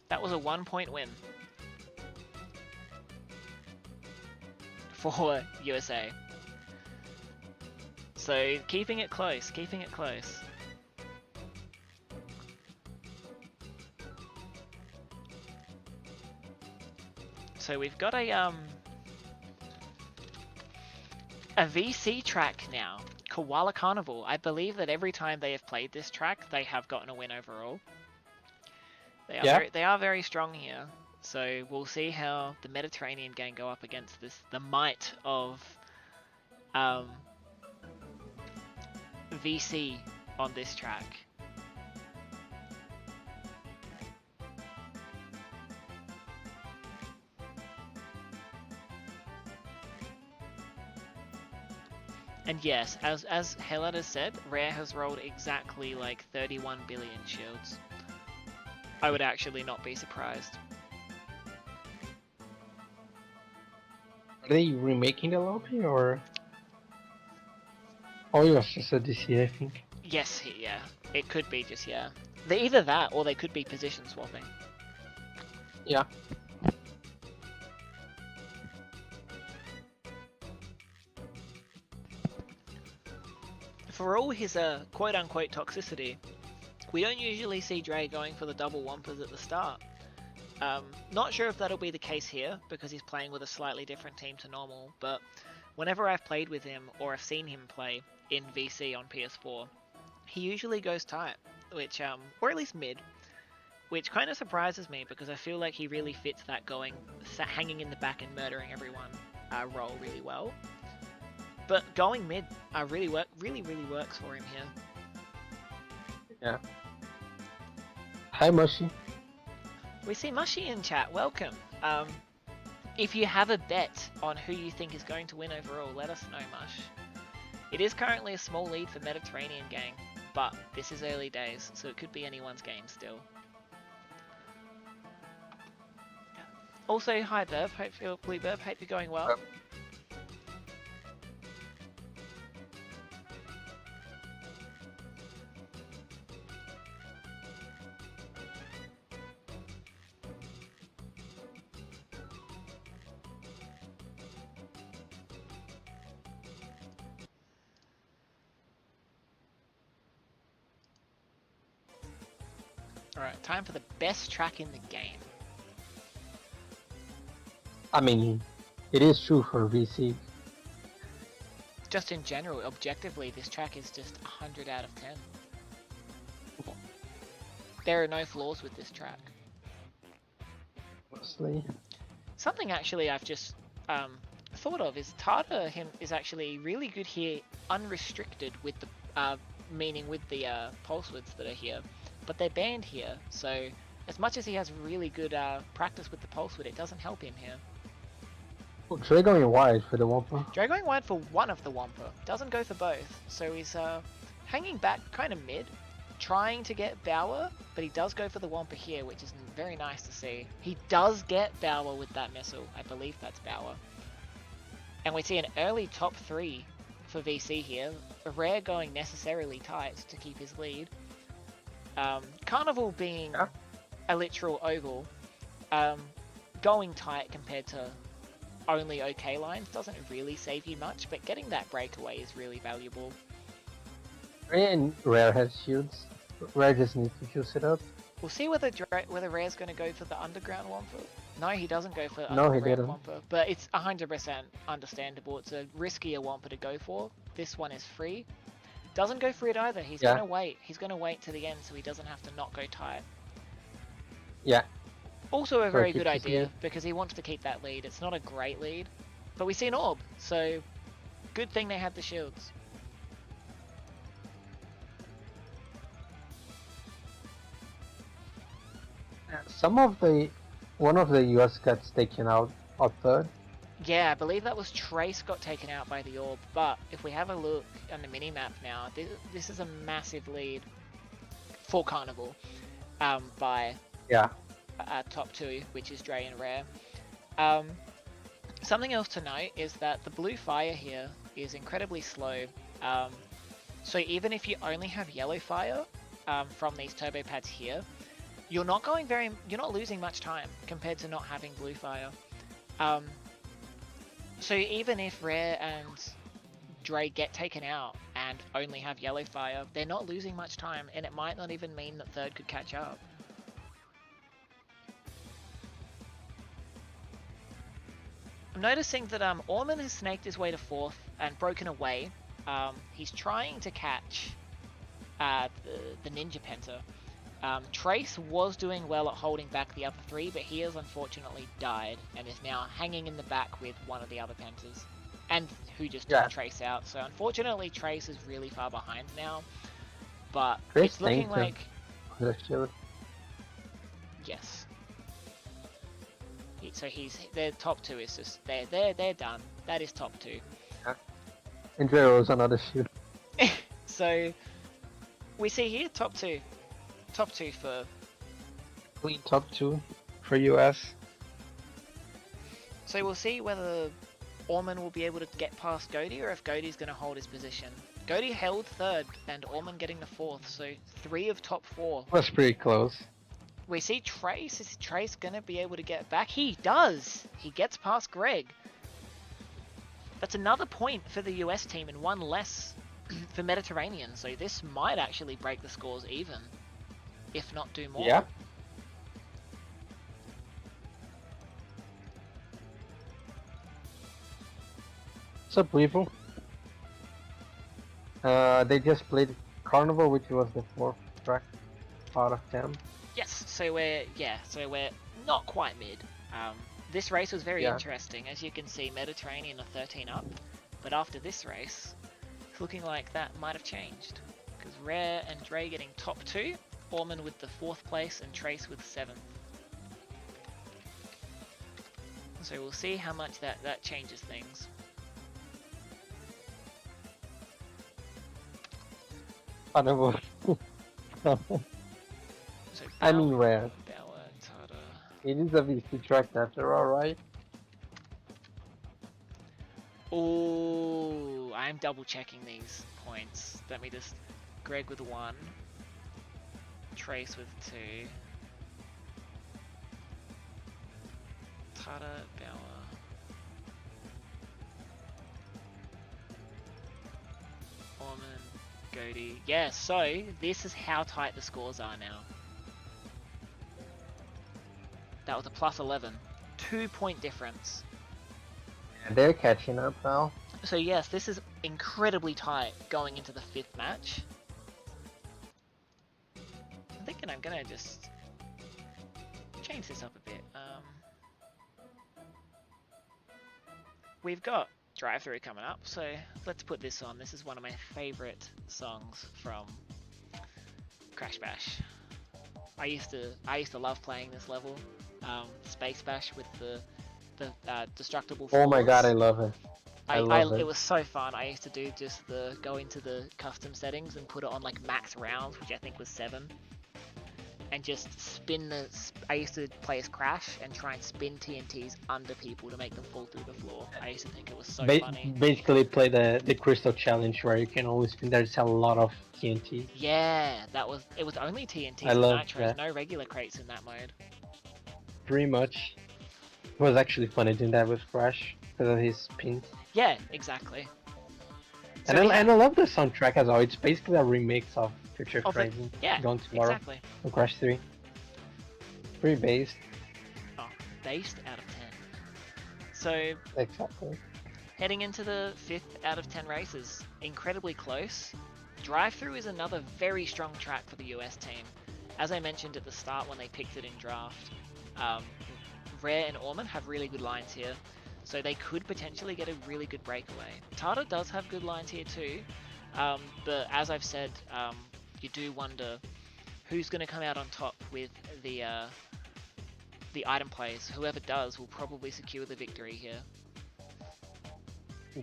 [SPEAKER 1] that was a 1-point win for USA. So keeping it close, keeping it close. So we've got a VC track now, Koala Carnival. I believe that every time they have played this track, they have gotten a win overall. They are very strong here. So we'll see how the Mediterranean gang go up against the might of VC on this track. And yes, as Helad has said, Rare has rolled exactly like 31 billion shields. I would actually not be surprised.
[SPEAKER 2] Are they remaking the lobby or? Oh, it was just a DC, I think.
[SPEAKER 1] Yes, yeah. It could be just, yeah. They either that or they could be position swapping.
[SPEAKER 2] Yeah.
[SPEAKER 1] For all his quote-unquote toxicity, we don't usually see Dre going for the double Wumpas at the start. Not sure if that'll be the case here, because he's playing with a slightly different team to normal, but whenever I've played with him, or I've seen him play in VC on PS4, he usually goes tight, which, or at least mid, which kind of surprises me, because I feel like he really fits that hanging in the back and murdering everyone role really well. But going mid really works for him here.
[SPEAKER 2] Yeah. Hi, Mushy.
[SPEAKER 1] We see Mushy in chat. Welcome. If you have a bet on who you think is going to win overall, let us know, Mush. It is currently a small lead for Mediterranean gang. but this is early days, so it could be anyone's game still. Also, hi Burp, hopefully Burp, hope you're going well. Alright, time for the best track in the game.
[SPEAKER 2] I mean, it is true for VC.
[SPEAKER 1] Just in general, objectively, this track is just 100 out of 10. There are no flaws with this track.
[SPEAKER 2] Mostly.
[SPEAKER 1] Something actually I've just thought of is Tata is actually really good here, unrestricted with the meaning with the pulse widths that are here, but they're banned here. So as much as he has really good practice with the pulse width, it doesn't help him here.
[SPEAKER 2] Oh, Dre going wide for the Wampa.
[SPEAKER 1] Dre going wide for one of the Wampa, doesn't go for both, so he's hanging back kind of mid, trying to get Bauer, but he does go for the Wampa here, which is very nice to see. He does get Bauer with that missile, I believe that's Bauer. And we see an early top 3 for VC here, a Rare going necessarily tight to keep his lead. Carnival being a literal oval, going tight compared to only okay lines doesn't really save you much, but getting that breakaway is really valuable.
[SPEAKER 2] Dre and Rare has shields. Rare just needs to juice it up.
[SPEAKER 1] We'll see whether Rare's going to go for the underground Wampa. No, he doesn't go for
[SPEAKER 2] No, he
[SPEAKER 1] underground
[SPEAKER 2] didn't.
[SPEAKER 1] Wampa, but it's 100% understandable. It's a riskier Wampa to go for. This one is free. Doesn't go for it either. He's going to wait. He's going to wait to the end so he doesn't have to not go tight.
[SPEAKER 2] Yeah.
[SPEAKER 1] Also a very
[SPEAKER 2] keeps
[SPEAKER 1] good
[SPEAKER 2] his
[SPEAKER 1] idea
[SPEAKER 2] lead.
[SPEAKER 1] because he wants to keep that lead. It's not a great lead, but we see an orb, so good thing they had the shields.
[SPEAKER 2] One of the US gets taken out of third.
[SPEAKER 1] Yeah, I believe that was Trace got taken out by the orb, but if we have a look on the mini-map now, this is a massive lead for Carnival by top 2, which is Dre and Rare. Something else to note is that the blue fire here is incredibly slow, so even if you only have yellow fire from these turbo pads here, you're not losing much time compared to not having blue fire. So even if Rare and Dre get taken out and only have yellow fire, they're not losing much time, and it might not even mean that third could catch up. I'm noticing that Orman has snaked his way to 4th and broken away. He's trying to catch the Ninja Penta. Trace was doing well at holding back the other 3, but he has unfortunately died and is now hanging in the back with one of the other Pentas, and who just took Trace out. So unfortunately Trace is really far behind now, but
[SPEAKER 2] Trace
[SPEAKER 1] it's looking like... Yes. So their top 2 is just, they're done. That is top 2.
[SPEAKER 2] Yeah. And Dre was another shield.
[SPEAKER 1] So we see here top 2. Top 2 for...
[SPEAKER 2] Clean top 2 for US.
[SPEAKER 1] So we'll see whether Orman will be able to get past Goaty or if Goaty's going to hold his position. Goaty held 3rd and Orman getting the 4th, so 3 of top 4.
[SPEAKER 2] That's pretty close.
[SPEAKER 1] We see Trace. Is Trace going to be able to get back? He does! He gets past Greg. That's another point for the US team and one less for Mediterranean, so this might actually break the scores even, if not do more.
[SPEAKER 2] Yeah. What's up, people? They just played Carnival, which was the 4th track out of 10.
[SPEAKER 1] Yes, so we're not quite mid. This race was very interesting. As you can see, Mediterranean are 13 up, but after this race, it's looking like that might have changed, because Rare and Dre getting top 2, Orman with the 4th place, and Trace with 7th. So we'll see how much that changes things.
[SPEAKER 2] Honorable.
[SPEAKER 1] So
[SPEAKER 2] I mean rare.
[SPEAKER 1] Bauer, Tata.
[SPEAKER 2] It is a VC track after all, right?
[SPEAKER 1] Oh, I'm double checking these points. Let me just. Greg with 1. Trace with 2. Tata, Bauer. Orman, Goaty. Yeah, so this is how tight the scores are now. That was a plus 11. 2-point difference.
[SPEAKER 2] Yeah, they're catching up now.
[SPEAKER 1] So yes, this is incredibly tight going into the 5th match. I'm thinking I'm gonna just change this up a bit. We've got Drive Through coming up, so let's put this on. This is one of my favorite songs from Crash Bash. I used to love playing this level, Space Bash with the destructible floors.
[SPEAKER 2] Oh my god, I love it. I love it.
[SPEAKER 1] It was so fun. I used to do just go into the custom settings and put it on like max rounds, which I think was 7. And just spin I used to play as Crash and try and spin TNTs under people to make them fall through the floor. I used to think it was so funny.
[SPEAKER 2] Basically play the Crystal Challenge where you can always spin. There's a lot of TNT.
[SPEAKER 1] Yeah, it was only TNT
[SPEAKER 2] I
[SPEAKER 1] and
[SPEAKER 2] love
[SPEAKER 1] Nitros,
[SPEAKER 2] that.
[SPEAKER 1] no regular crates in that mode.
[SPEAKER 2] Pretty much. It was actually funny doing that with Crash because of his spins.
[SPEAKER 1] Yeah, exactly. So
[SPEAKER 2] And
[SPEAKER 1] we
[SPEAKER 2] I
[SPEAKER 1] have-
[SPEAKER 2] love the soundtrack as well. It's basically a remix of Future
[SPEAKER 1] Of it,
[SPEAKER 2] Crazy.
[SPEAKER 1] yeah,
[SPEAKER 2] Gone Tomorrow.
[SPEAKER 1] exactly.
[SPEAKER 2] On Crash 3. Pretty based.
[SPEAKER 1] Oh, based out of 10. So
[SPEAKER 2] Exactly.
[SPEAKER 1] heading into the 5th out of 10 races, incredibly close. Drive-Through is another very strong track for the US team. As I mentioned at the start when they picked it in draft, Rare and Orman have really good lines here, so they could potentially get a really good breakaway. Tata does have good lines here too, but as I've said, you do wonder who's going to come out on top with the item plays. Whoever does will probably secure the victory here.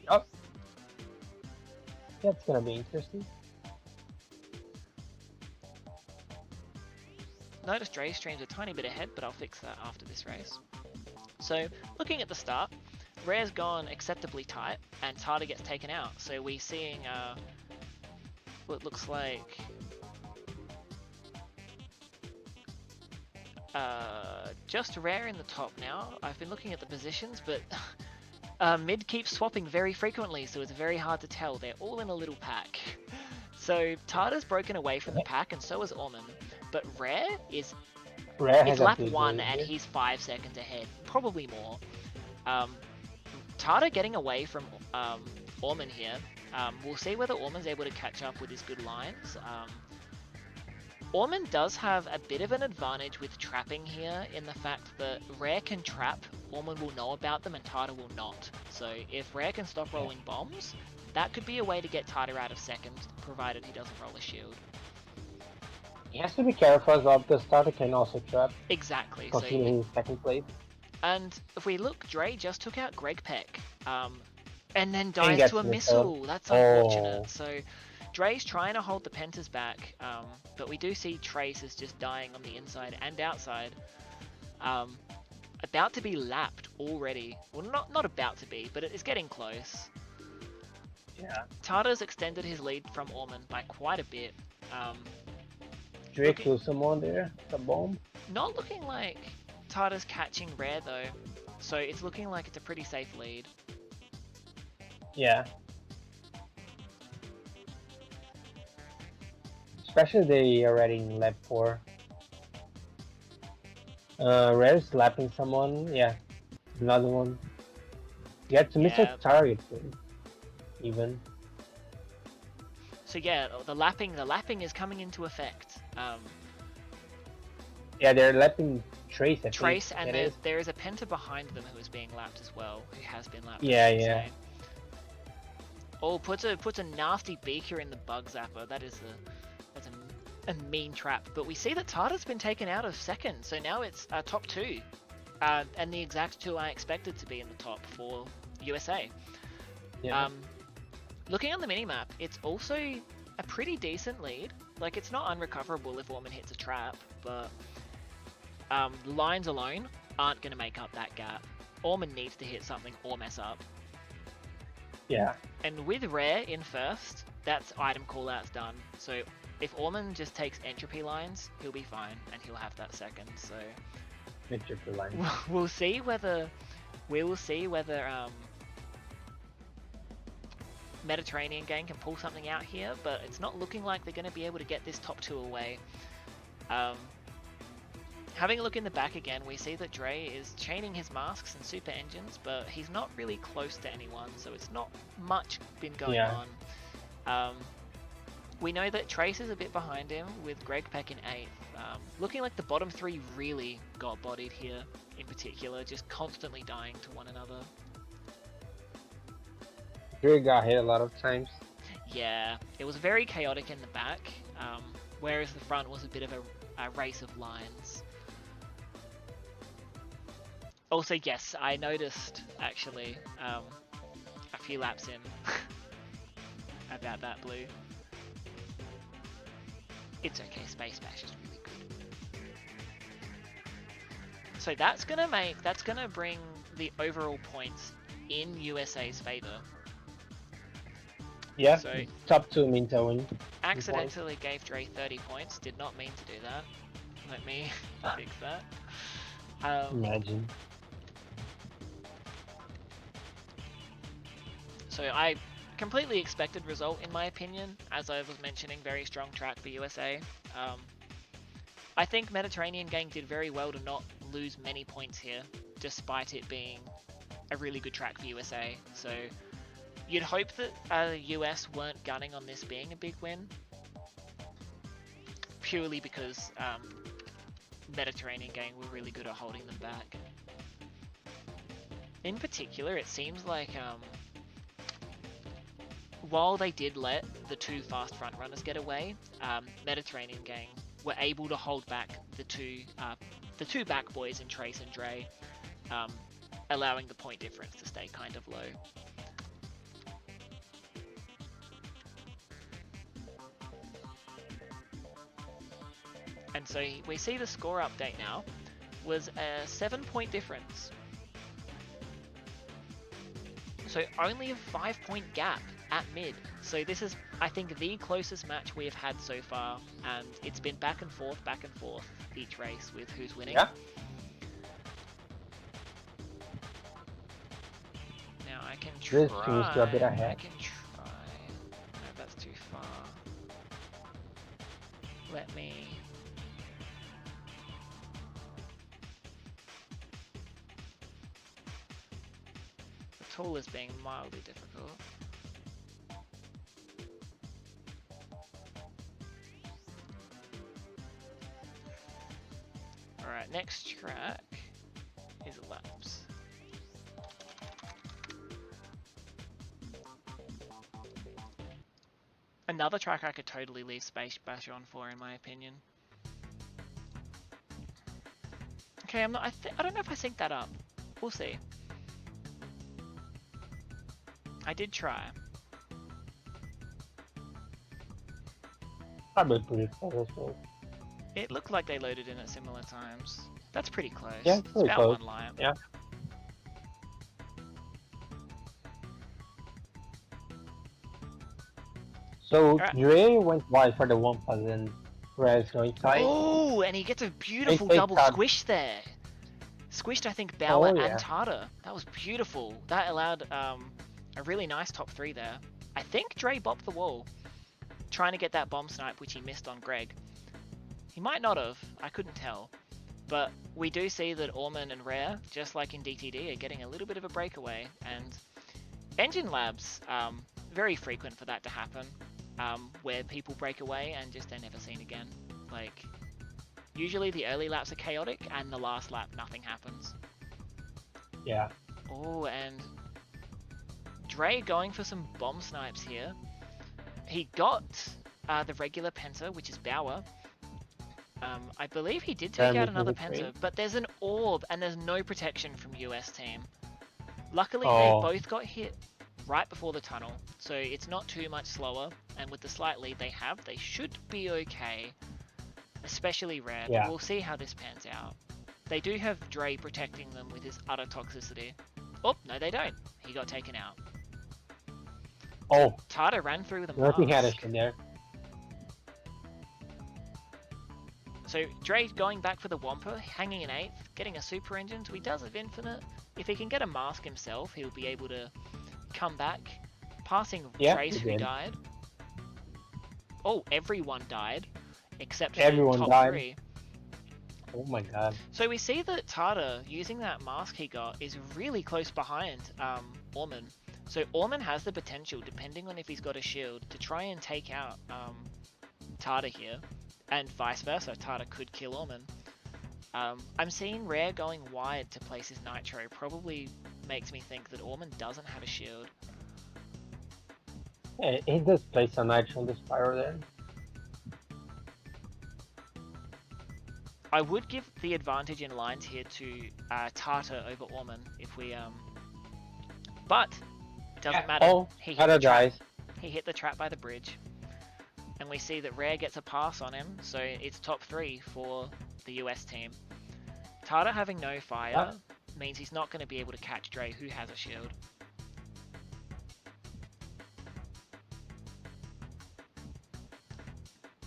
[SPEAKER 2] Oh. That's gonna be interesting.
[SPEAKER 1] Notice Dre's stream's a tiny bit ahead, but I'll fix that after this race. So, looking at the start, Rare's gone acceptably tight, and Tata gets taken out. So we're seeing what looks like just Rare in the top now. I've been looking at the positions, but mid keeps swapping very frequently, so it's very hard to tell. They're all in a little pack. So Tata's broken away from the pack, and so is Orman. But Rare is lap 1, and he's 5 seconds ahead, probably more. Tata getting away from Orman here. We'll see whether Orman's able to catch up with his good lines. Orman does have a bit of an advantage with trapping here in the fact that Rare can trap, Orman will know about them and Tata will not. So if Rare can stop rolling bombs, that could be a way to get Tata out of second, provided he doesn't roll a shield.
[SPEAKER 2] He has to be careful as well because Tata can also trap,
[SPEAKER 1] Exactly. So,
[SPEAKER 2] considering his second place.
[SPEAKER 1] and if we look, Dre just took out Greg Peck, and then dies to a missile. That's unfortunate.
[SPEAKER 2] Oh.
[SPEAKER 1] So Dre's trying to hold the Pentas back, but we do see Trace is just dying on the inside and outside. About to be lapped already. Well, not about to be, but it is getting close.
[SPEAKER 2] Yeah.
[SPEAKER 1] Tata's extended his lead from Orman by quite a bit.
[SPEAKER 2] Drake killed someone there. The bomb.
[SPEAKER 1] Not looking like Tata's catching Rare though, so it's looking like it's a pretty safe lead.
[SPEAKER 2] Yeah. Especially they already in lap 4. Rare's slapping someone. Yeah. Another one. You have to miss a target even.
[SPEAKER 1] So yeah, the lapping is coming into effect.
[SPEAKER 2] Yeah, they're lapping Trace. I
[SPEAKER 1] Trace,
[SPEAKER 2] think
[SPEAKER 1] and
[SPEAKER 2] it is.
[SPEAKER 1] there is a Penta behind them who is being lapped as well, who has been lapped.
[SPEAKER 2] Yeah,
[SPEAKER 1] I should
[SPEAKER 2] yeah.
[SPEAKER 1] say. Oh, puts a nasty beaker in the bug zapper. That's a mean trap. But we see that Tata's been taken out of second, so now it's top 2, and the exact 2 I expected to be in the top for USA.
[SPEAKER 2] Yeah.
[SPEAKER 1] Looking on the minimap, it's also a pretty decent lead. Like, it's not unrecoverable if Orman hits a trap, but lines alone aren't going to make up that gap. Orman needs to hit something or mess up.
[SPEAKER 2] Yeah.
[SPEAKER 1] And with Rare in first, that's item callouts done. So if Orman just takes entropy lines, he'll be fine, and he'll have that second. So
[SPEAKER 2] Entropy line.
[SPEAKER 1] we'll see whether Mediterranean gang can pull something out here, but it's not looking like they're going to be able to get this top 2 away. Having a look in the back again, we see that Dre is chaining his masks and super engines, but he's not really close to anyone, so it's not much been going on. We know that Trace is a bit behind him, with Greg Peck in 8th. Looking like the bottom 3 really got bodied here, in particular, just constantly dying to one another.
[SPEAKER 2] Dre got hit a lot of times.
[SPEAKER 1] Yeah, it was very chaotic in the back, whereas the front was a bit of a race of lines. Also, yes, I noticed, actually, a few laps in, about that blue. It's okay, Space Bash is really good. So that's gonna bring the overall points in USA's favor.
[SPEAKER 2] Yeah,
[SPEAKER 1] So
[SPEAKER 2] top 2 means a win.
[SPEAKER 1] accidentally gave Dre 30 points, did not mean to do that. Let me fix that.
[SPEAKER 2] Imagine.
[SPEAKER 1] So I completely expected result in my opinion, as I was mentioning, very strong track for USA. I think Mediterranean gang did very well to not lose many points here, despite it being a really good track for USA. So you'd hope that US weren't gunning on this being a big win, purely because Mediterranean gang were really good at holding them back. In particular, it seems like while they did let the 2 fast front runners get away, Mediterranean gang were able to hold back the two back boys in Trace and Dre, allowing the point difference to stay kind of low. And so we see the score update now was a 7-point difference. So only a 5-point gap at mid. So this is, I think, the closest match we have had so far, and it's been back and forth each race with who's winning.
[SPEAKER 2] Yeah.
[SPEAKER 1] Now I can try.
[SPEAKER 2] This seems to a bit ahead.
[SPEAKER 1] I can try. No, that's too far. Let me. The tool is being mildly difficult. Alright, next track is laps. Another track I could totally leave Space Bash on for, in my opinion. Okay, I don't know if I synced that up. We'll see. I did try.
[SPEAKER 2] Probably pretty close as well.
[SPEAKER 1] It looked like they loaded in at similar times. That's pretty close.
[SPEAKER 2] Yeah,
[SPEAKER 1] it's
[SPEAKER 2] pretty
[SPEAKER 1] about
[SPEAKER 2] close.
[SPEAKER 1] one lap.
[SPEAKER 2] Yeah. So
[SPEAKER 1] Alright.
[SPEAKER 2] Dre went wide for the 1 and Rez going tight.
[SPEAKER 1] Oh, and he gets a beautiful
[SPEAKER 2] fake
[SPEAKER 1] double
[SPEAKER 2] that.
[SPEAKER 1] squish there. Squished, I think, Bauer
[SPEAKER 2] Oh, yeah.
[SPEAKER 1] and Tata. That was beautiful. That allowed a really nice top 3 there. I think Dre bopped the wall, trying to get that bomb snipe, which he missed on Greg. He might not have, I couldn't tell. But we do see that Orman and Rare, just like in DTD, are getting a little bit of a breakaway. And Engine Labs, very frequent for that to happen, where people break away and just they're never seen again. Like, usually the early laps are chaotic, and the last lap nothing happens.
[SPEAKER 2] Yeah.
[SPEAKER 1] Oh, and Dre going for some bomb snipes here. He got the regular Penta, which is Bauer. I believe he did take out another Penta, but there's an orb and there's no protection from US team. Luckily, they both got hit right before the tunnel, so it's not too much slower. And with the slight lead they have, they should be okay, especially Rare. But
[SPEAKER 2] Yeah.
[SPEAKER 1] we'll see how this pans out. They do have Dre protecting them with his utter toxicity. Oh, no, they don't. He got taken out.
[SPEAKER 2] Oh,
[SPEAKER 1] Tata ran through with a
[SPEAKER 2] nothing had a
[SPEAKER 1] mask.
[SPEAKER 2] shit there.
[SPEAKER 1] So Dre going back for the Wampa, hanging in 8th, getting a super engine, so he does have infinite. If he can get a mask himself, he'll be able to come back, passing
[SPEAKER 2] Yeah,
[SPEAKER 1] Trace,
[SPEAKER 2] he
[SPEAKER 1] who
[SPEAKER 2] did.
[SPEAKER 1] died. Oh, everyone died, except for
[SPEAKER 2] Everyone
[SPEAKER 1] the top
[SPEAKER 2] died.
[SPEAKER 1] 3.
[SPEAKER 2] Oh my god.
[SPEAKER 1] So we see that Tata, using that mask he got, is really close behind Orman. So Orman has the potential, depending on if he's got a shield, to try and take out Tata here, and vice versa. Tata could kill Orman. I'm seeing Rare going wide to place his Nitro. Probably makes me think that Orman doesn't have a shield.
[SPEAKER 2] Yeah, he does play some Nitro on the Spyro there.
[SPEAKER 1] I would give the advantage in lines here to Tata over Orman if we but it doesn't
[SPEAKER 2] Yeah.
[SPEAKER 1] matter.
[SPEAKER 2] Oh,
[SPEAKER 1] He hit
[SPEAKER 2] Tata
[SPEAKER 1] the trap.
[SPEAKER 2] dies.
[SPEAKER 1] He hit the trap by the bridge. And we see that Rare gets a pass on him, so it's top 3 for the US team. Tata having no fire means he's not going to be able to catch Dre, who has a shield.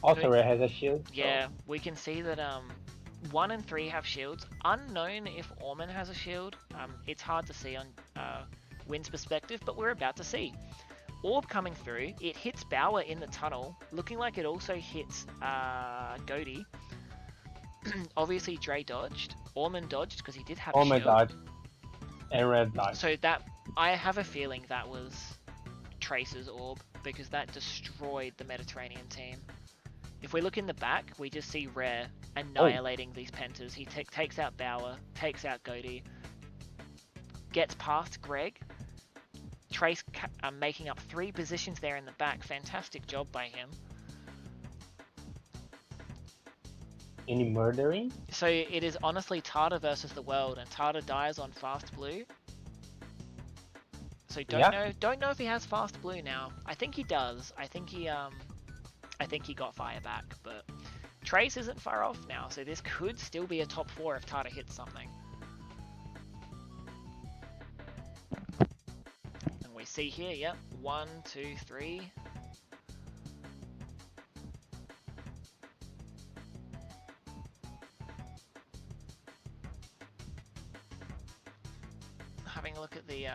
[SPEAKER 2] Also, Rare has a shield. so-
[SPEAKER 1] Yeah, we can see that 1 and 3 have shields. Unknown if Orman has a shield. It's hard to see on Wynn's perspective, but we're about to see. Orb coming through, it hits Bauer in the tunnel, looking like it also hits Goaty. Obviously Dre dodged, Orman dodged because he did have
[SPEAKER 2] Oh
[SPEAKER 1] a
[SPEAKER 2] my
[SPEAKER 1] shield.
[SPEAKER 2] god. And Red died.
[SPEAKER 1] So that, I have a feeling that was Tracer's orb, because that destroyed the Mediterranean team. If we look in the back, we just see Rare annihilating these Pentas. He takes out Bauer, takes out Goaty, gets past Greg. Trace making up 3 positions there in the back. Fantastic job by him.
[SPEAKER 2] Any murdering?
[SPEAKER 1] So it is honestly Tata versus the world, and Tata dies on fast blue. So don't know if he has fast blue now. I think he does. I think he got fire back, but Trace isn't far off now, so this could still be a top 4 if Tata hits something. And we see here, yep, 1, 2, 3. Having a look at the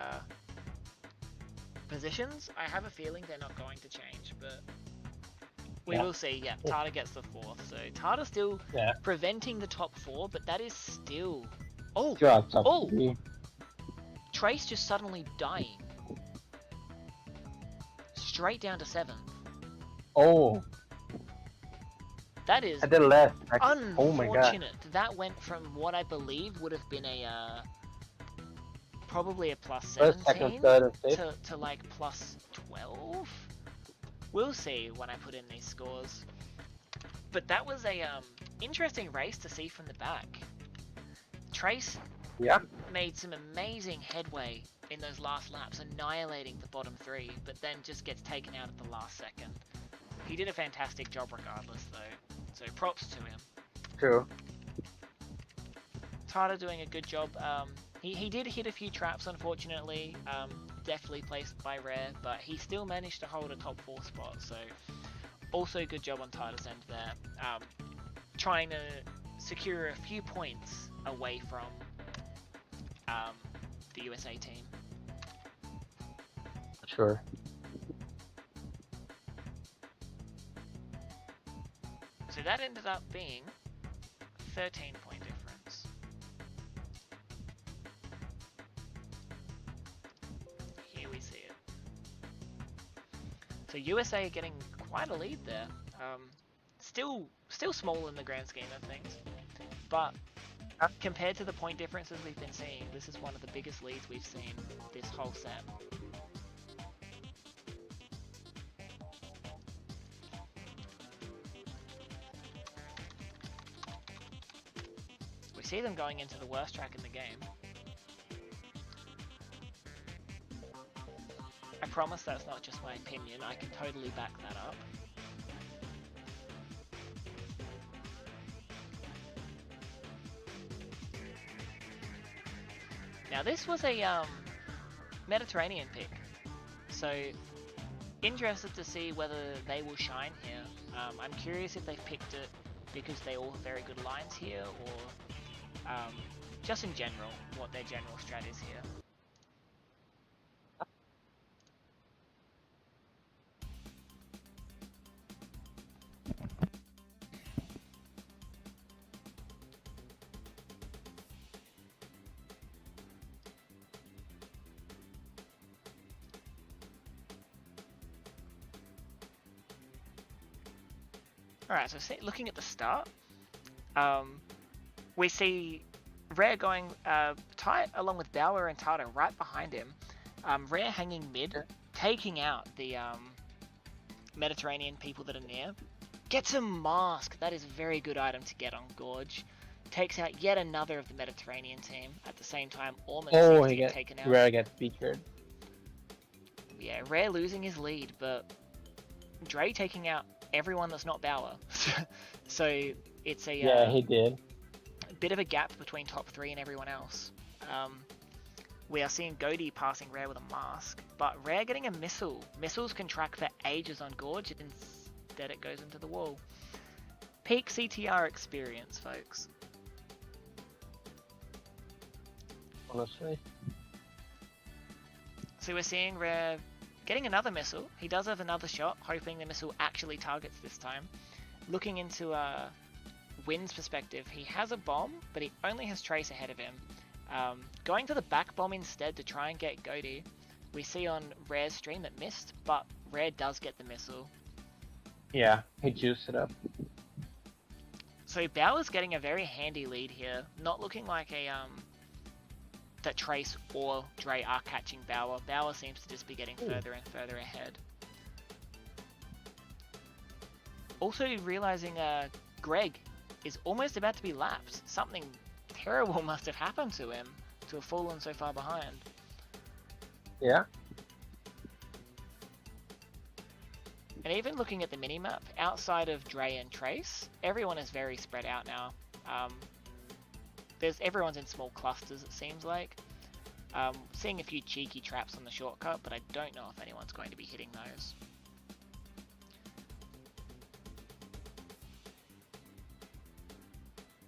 [SPEAKER 1] positions, I have a feeling they're not going to change, but we will see. Yeah, Tata gets the 4th, so Tata still preventing the top 4, but that is still... Oh! Oh! Trace just suddenly dying. Straight down to 7th.
[SPEAKER 2] Oh.
[SPEAKER 1] That is
[SPEAKER 2] At the left.
[SPEAKER 1] unfortunate.
[SPEAKER 2] Oh my god.
[SPEAKER 1] That went from what I believe would have been a probably a plus
[SPEAKER 2] First,
[SPEAKER 1] 17
[SPEAKER 2] second, third, and fifth.
[SPEAKER 1] to like plus 12. We'll see when I put in these scores. But that was a interesting race to see from the back. Trace made some amazing headway in those last laps, annihilating the bottom 3, but then just gets taken out at the last second. He did a fantastic job regardless though, so props to him.
[SPEAKER 2] True.
[SPEAKER 1] Tata doing a good job. He did hit a few traps unfortunately, definitely placed by Rare, but he still managed to hold a top 4 spot, so also good job on Tata's end there. Trying to secure a few points away from the USA team.
[SPEAKER 2] Sure.
[SPEAKER 1] So that ended up being 13-point difference. Here we see it. So USA are getting quite a lead there. Still small in the grand scheme of things, but compared to the point differences we've been seeing, this is one of the biggest leads we've seen this whole set. We see them going into the worst track in the game. I promise that's not just my opinion, I can totally back that up. Now this was a Mediterranean pick, so interested to see whether they will shine here. I'm curious if they've picked it because they all have very good lines here, or just in general, what their general strat is here. Alright, so looking at the start, we see Rare going tight along with Bauer and Tata right behind him. Rare hanging mid, taking out the Mediterranean people that are near. Gets a mask, that is a very good item to get on Gorge. Takes out yet another of the Mediterranean team. At the same time, Ormond seems to get taken out.
[SPEAKER 2] Rare gets featured.
[SPEAKER 1] Yeah, Rare losing his lead, but Dre taking out everyone that's not Bauer. So it's a
[SPEAKER 2] yeah, he did.
[SPEAKER 1] Bit of a gap between top 3 and everyone else. We are seeing Goaty passing Rare with a mask, but Rare getting a missile. Missiles can track for ages on Gorge, and instead it goes into the wall. Peak CTR experience, folks.
[SPEAKER 2] Honestly.
[SPEAKER 1] So we're seeing Rare getting another missile. He does have another shot, hoping the missile actually targets this time. Looking into Wynn's perspective, he has a bomb, but he only has Trace ahead of him. Going to the back bomb instead to try and get Goaty. We see on Rare's stream it missed, but Rare does get the missile.
[SPEAKER 2] Yeah, he juiced it up.
[SPEAKER 1] So Bauer's getting a very handy lead here. Not looking like a that Trace or Dre are catching Bauer. Bauer seems to just be getting further and further ahead. Also realizing Greg is almost about to be lapped. Something terrible must have happened to him to have fallen so far behind.
[SPEAKER 2] Yeah.
[SPEAKER 1] And even looking at the minimap, outside of Dre and Trace, everyone is very spread out now. Everyone's in small clusters, it seems like. Seeing a few cheeky traps on the shortcut, but I don't know if anyone's going to be hitting those.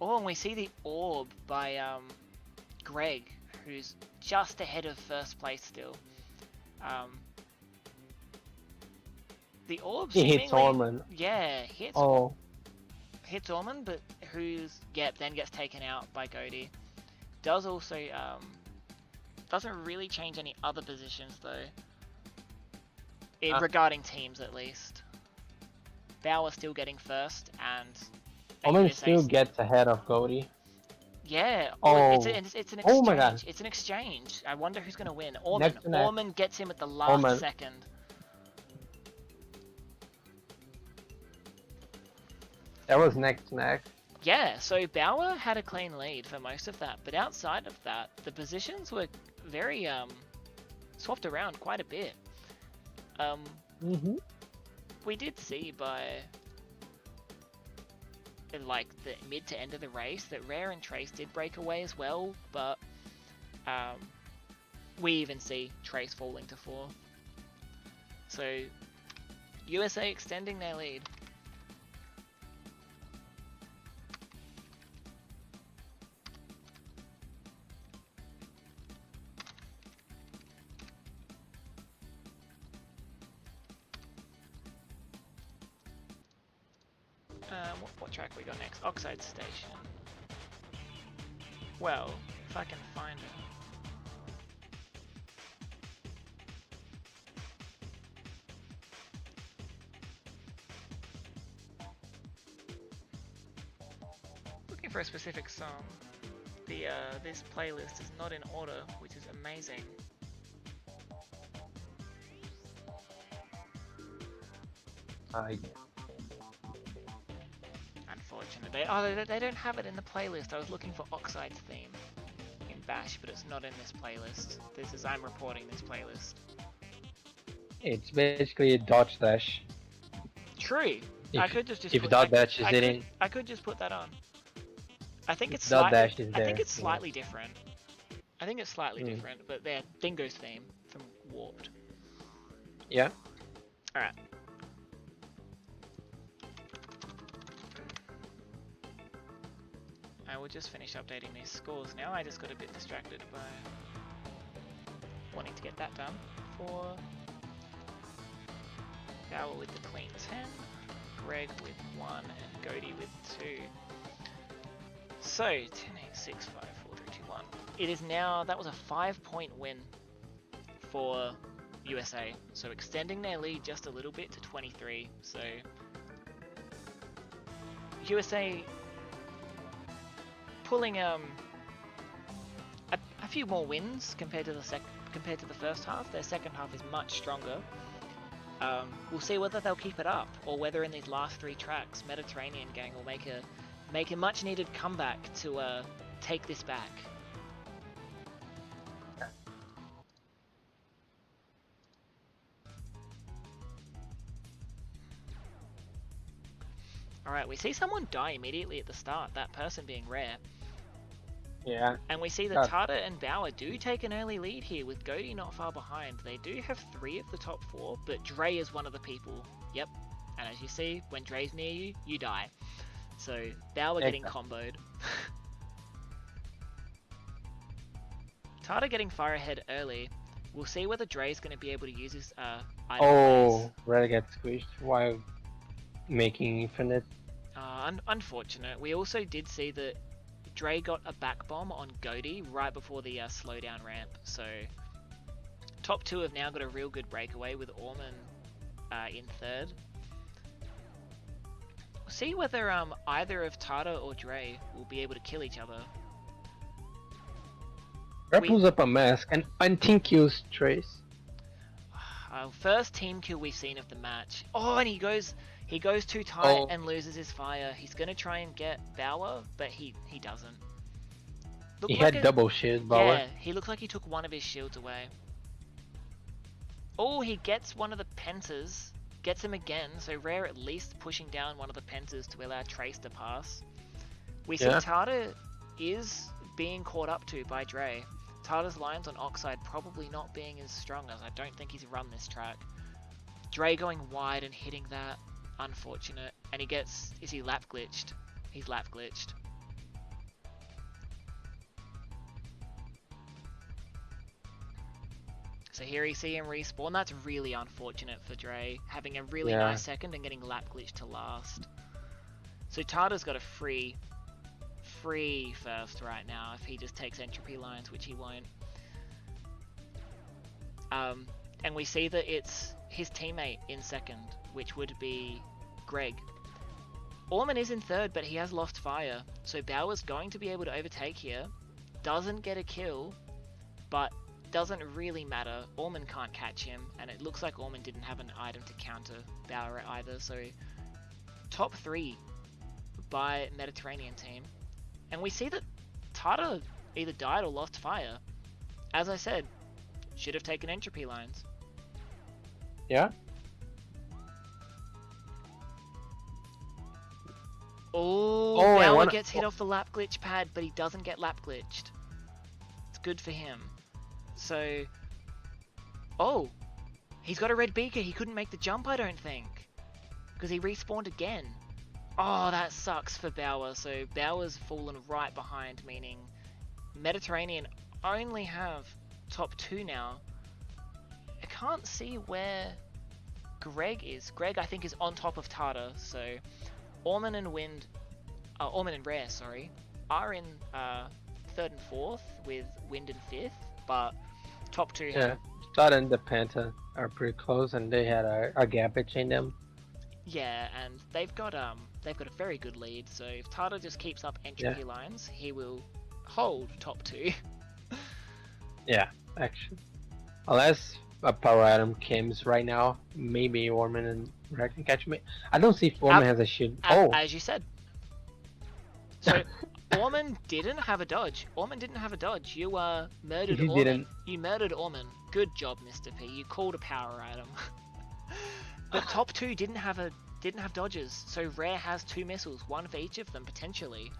[SPEAKER 1] Oh, and we see the orb by Greg, who's just ahead of first place still. The orb
[SPEAKER 2] He hits Ormond.
[SPEAKER 1] Yeah, hits Ormond, but then gets taken out by Goaty. Does also doesn't really change any other positions though. Regarding teams at least. Bauer still getting first, and
[SPEAKER 2] Ormond still gets ahead of Goaty.
[SPEAKER 1] Yeah.
[SPEAKER 2] Oh.
[SPEAKER 1] It's an exchange.
[SPEAKER 2] Oh my God.
[SPEAKER 1] It's an exchange. I wonder who's gonna win. Ormond.
[SPEAKER 2] Neck to neck.
[SPEAKER 1] Ormond gets him at the last second.
[SPEAKER 2] That was neck to neck.
[SPEAKER 1] Yeah, so Bauer had a clean lead for most of that, but outside of that, the positions were very swapped around quite a bit. We did see by like the mid to end of the race that Rare and Trace did break away as well, but we even see Trace falling to 4. So USA extending their lead. What track we got next? Oxide Station. Well, if I can find it. Looking for a specific song. This playlist is not in order, which is amazing. Unfortunate. They don't have it in the playlist. I was looking for Oxide's theme in Bash, but it's not in this playlist. I'm reporting this playlist.
[SPEAKER 2] It's basically a dodge dash.
[SPEAKER 1] True. I could just
[SPEAKER 2] If
[SPEAKER 1] put.
[SPEAKER 2] dot dash is hitting,
[SPEAKER 1] I could just put that on. I think
[SPEAKER 2] if
[SPEAKER 1] it's
[SPEAKER 2] dot
[SPEAKER 1] slightly.
[SPEAKER 2] dash is
[SPEAKER 1] I think
[SPEAKER 2] there.
[SPEAKER 1] it's slightly different. I think it's slightly
[SPEAKER 2] Hmm.
[SPEAKER 1] different, but they're Dingo's theme from Warped.
[SPEAKER 2] Yeah.
[SPEAKER 1] All right. I will just finish updating these scores now. I just got a bit distracted by wanting to get that done. For Gower with the clean 10, Greg with 1, and Goaty with 2. So, 10, 8, 6, 5, 4, 3, 2, 1. It is now, that was a 5-point win for USA. So extending their lead just a little bit to 23. So, USA pulling a few more wins compared to the first half. Their second half is much stronger. We'll see whether they'll keep it up, or whether in these last 3 tracks, Mediterranean Gang will make a much needed comeback to take this back. Alright, we see someone die immediately at the start, that person being Rare.
[SPEAKER 2] Yeah.
[SPEAKER 1] And we see that Tata and Bauer do take an early lead here, with Goaty not far behind. They do have 3 of the top 4, but Dre is one of the people. Yep. And as you see, when Dre's near you, you die. So, Bauer getting comboed. Tata getting far ahead early. We'll see whether Dre's going to be able to use his item phase.
[SPEAKER 2] Red gets squished while making infinite.
[SPEAKER 1] Unfortunate. We also did see that Dre got a back bomb on Goaty right before the slowdown ramp. So, top 2 have now got a real good breakaway with Orman in 3rd. We'll see whether either of Tata or Dre will be able to kill each other.
[SPEAKER 2] Red pulls up a mask and team kills Trace.
[SPEAKER 1] First team kill we've seen of the match. Oh, and he goes too tight and loses his fire. He's gonna try and get Bauer, but he doesn't.
[SPEAKER 2] He had double shield, Bauer.
[SPEAKER 1] Yeah, he looked like he took one of his shields away. Oh, he gets one of the Pentas. Gets him again, so Rare at least pushing down one of the Pentas to allow Trace to pass. We see Tata is being caught up to by Dre. Tata's lines on Oxide probably not being as strong, as I don't think he's run this track. Dre going wide and hitting that. Unfortunate. And he gets... Is he lap glitched? He's lap glitched. So here you see him respawn. That's really unfortunate for Dre. Having a really nice second and getting lap glitched to last. So Tata's got a free first right now if he just takes entropy lines, which he won't. And we see that it's his teammate in second, which would be Greg. Orman is in third, but he has lost fire, so Bauer's going to be able to overtake here. Doesn't get a kill, but doesn't really matter. Orman can't catch him, and it looks like Orman didn't have an item to counter Bauer either, so top 3 by Mediterranean team. And we see that Tata either died or lost fire. As I said, should have taken entropy lines.
[SPEAKER 2] Yeah.
[SPEAKER 1] Oh, Bauer gets hit off the lap glitch pad, but he doesn't get lap glitched. It's good for him. So, oh, he's got a red beaker. He couldn't make the jump, I don't think, because he respawned again. Oh, that sucks for Bauer. So Bauer's fallen right behind, meaning Mediterranean only have top 2 now. I can't see where Greg is. Greg, I think, is on top of Tata. So Orman and Rare, sorry, are in 3rd and 4th with Wind in 5th, but top 2 have...
[SPEAKER 2] Tata and the Panta are pretty close, and they had a gap between them.
[SPEAKER 1] Yeah, and they've got a very good lead, so if Tata just keeps up entropy lines, he will hold top 2.
[SPEAKER 2] Yeah, actually. Unless a power item comes right now, maybe Orman and Red can catch me. I don't see if Orman has a shield.
[SPEAKER 1] As you said. So Orman didn't have a dodge. Orman didn't have a dodge. You murdered
[SPEAKER 2] He
[SPEAKER 1] Orman.
[SPEAKER 2] didn't.
[SPEAKER 1] You murdered Orman. Good job, Mr. P. You called a power item. But top two didn't have dodges, so Rare has 2 missiles, one for each of them potentially.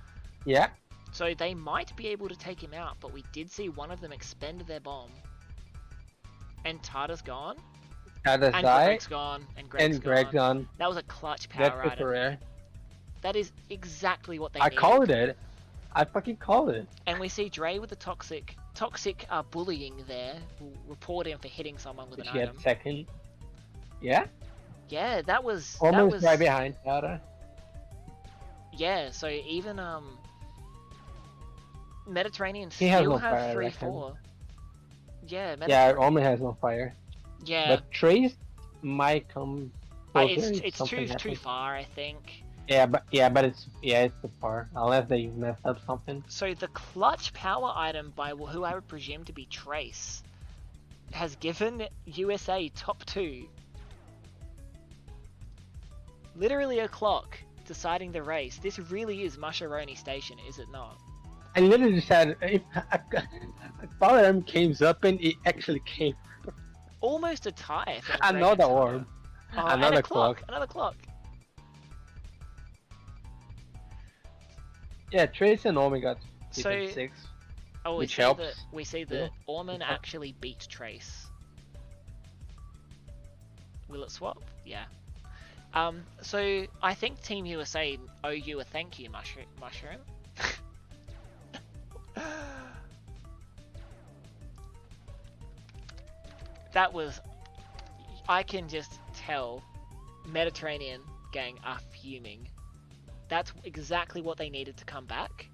[SPEAKER 2] Yeah.
[SPEAKER 1] So they might be able to take him out, but we did see one of them expend their bomb. And Tata's gone.
[SPEAKER 2] Tata's
[SPEAKER 1] And
[SPEAKER 2] died.
[SPEAKER 1] Greg's gone. And Greg's
[SPEAKER 2] Greg's
[SPEAKER 1] gone.
[SPEAKER 2] gone.
[SPEAKER 1] That was a clutch
[SPEAKER 2] That's
[SPEAKER 1] power
[SPEAKER 2] good
[SPEAKER 1] item.
[SPEAKER 2] for Rare.
[SPEAKER 1] That is exactly what they
[SPEAKER 2] I
[SPEAKER 1] needed.
[SPEAKER 2] called it. I fucking called it.
[SPEAKER 1] And we see Dre with the toxic bullying there. We'll report him for hitting someone with
[SPEAKER 2] Which
[SPEAKER 1] an
[SPEAKER 2] he
[SPEAKER 1] item.
[SPEAKER 2] had second. Yeah.
[SPEAKER 1] Yeah, that was
[SPEAKER 2] Almost right behind Tata.
[SPEAKER 1] Yeah, so even Mediterranean
[SPEAKER 2] He has
[SPEAKER 1] still
[SPEAKER 2] no
[SPEAKER 1] have
[SPEAKER 2] fire, I
[SPEAKER 1] 3-4. Yeah,
[SPEAKER 2] Yeah, Almost has no fire.
[SPEAKER 1] Yeah,
[SPEAKER 2] But Trace might come.
[SPEAKER 1] it's
[SPEAKER 2] if something
[SPEAKER 1] too
[SPEAKER 2] happens.
[SPEAKER 1] far, I think.
[SPEAKER 2] Yeah, but it's too far. Unless they mess up something.
[SPEAKER 1] So the clutch power item by who I would presume to be Trace has given USA top 2 literally a clock deciding the race. This really is Musharoni Station, is it not?
[SPEAKER 2] I literally said if Power M came up and it actually came.
[SPEAKER 1] Almost a tie. for
[SPEAKER 2] Another
[SPEAKER 1] Greg and
[SPEAKER 2] orb.
[SPEAKER 1] Tata. And
[SPEAKER 2] Another
[SPEAKER 1] a clock.
[SPEAKER 2] clock.
[SPEAKER 1] Another clock.
[SPEAKER 2] Yeah, Trace and Omega got
[SPEAKER 1] So-
[SPEAKER 2] 6.
[SPEAKER 1] Oh, we
[SPEAKER 2] Which
[SPEAKER 1] see
[SPEAKER 2] helps.
[SPEAKER 1] that
[SPEAKER 2] Yeah.
[SPEAKER 1] Orman
[SPEAKER 2] It helps.
[SPEAKER 1] actually beat Trace. Will it swap? Yeah. So I think Team USA owe you a thank you, Mushroom. That was... I can just tell Mediterranean gang are fuming. That's exactly what they needed to come back.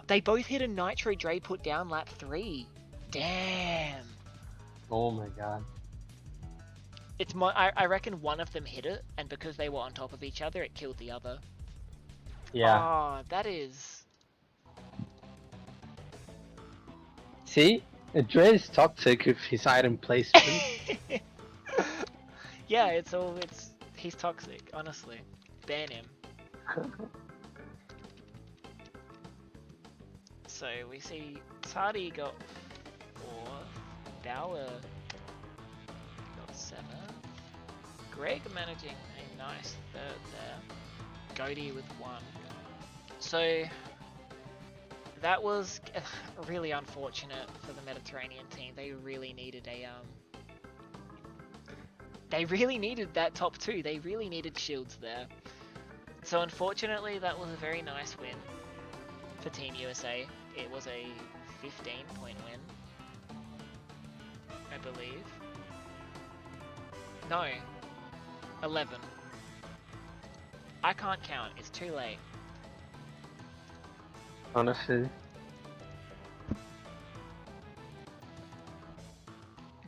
[SPEAKER 1] They both hit a Nitro Dre put down lap 3. Damn.
[SPEAKER 2] Oh my god.
[SPEAKER 1] It's I reckon one of them hit it, and because they were on top of each other, it killed the other.
[SPEAKER 2] Yeah.
[SPEAKER 1] Oh, that is...
[SPEAKER 2] See? Dre is toxic with his item placement.
[SPEAKER 1] Yeah, he's toxic, honestly. Ban him. So we see Tardy got 4, Bauer got 7, Greg managing a nice 3rd there, Goaty with 1. So that was really unfortunate for the Mediterranean team. They really needed they really needed that top 2. They really needed shields there. So unfortunately, that was a very nice win for Team USA. It was a 15-point win, I believe. No, 11. I can't count. It's too late.
[SPEAKER 2] Honestly.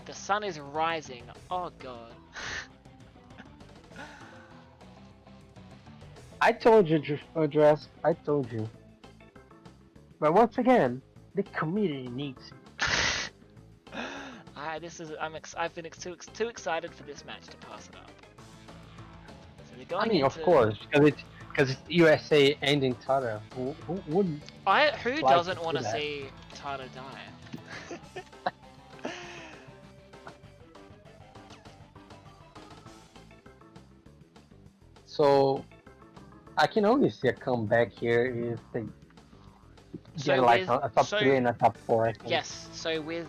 [SPEAKER 1] The sun is rising. Oh god.
[SPEAKER 2] I told you, Drask. I told you. But once again, the community needs it.
[SPEAKER 1] I've been too excited for this match to pass it up. So they're going
[SPEAKER 2] I mean, of
[SPEAKER 1] into-
[SPEAKER 2] course, because it's USA ending Tata. Who wouldn't?
[SPEAKER 1] Who
[SPEAKER 2] like
[SPEAKER 1] doesn't
[SPEAKER 2] to
[SPEAKER 1] want to
[SPEAKER 2] see that.
[SPEAKER 1] see Tata die?
[SPEAKER 2] So I can only see a comeback here if they
[SPEAKER 1] So
[SPEAKER 2] get like
[SPEAKER 1] with-
[SPEAKER 2] a top
[SPEAKER 1] so-
[SPEAKER 2] 3 and a top 4. I think.
[SPEAKER 1] Yes, so with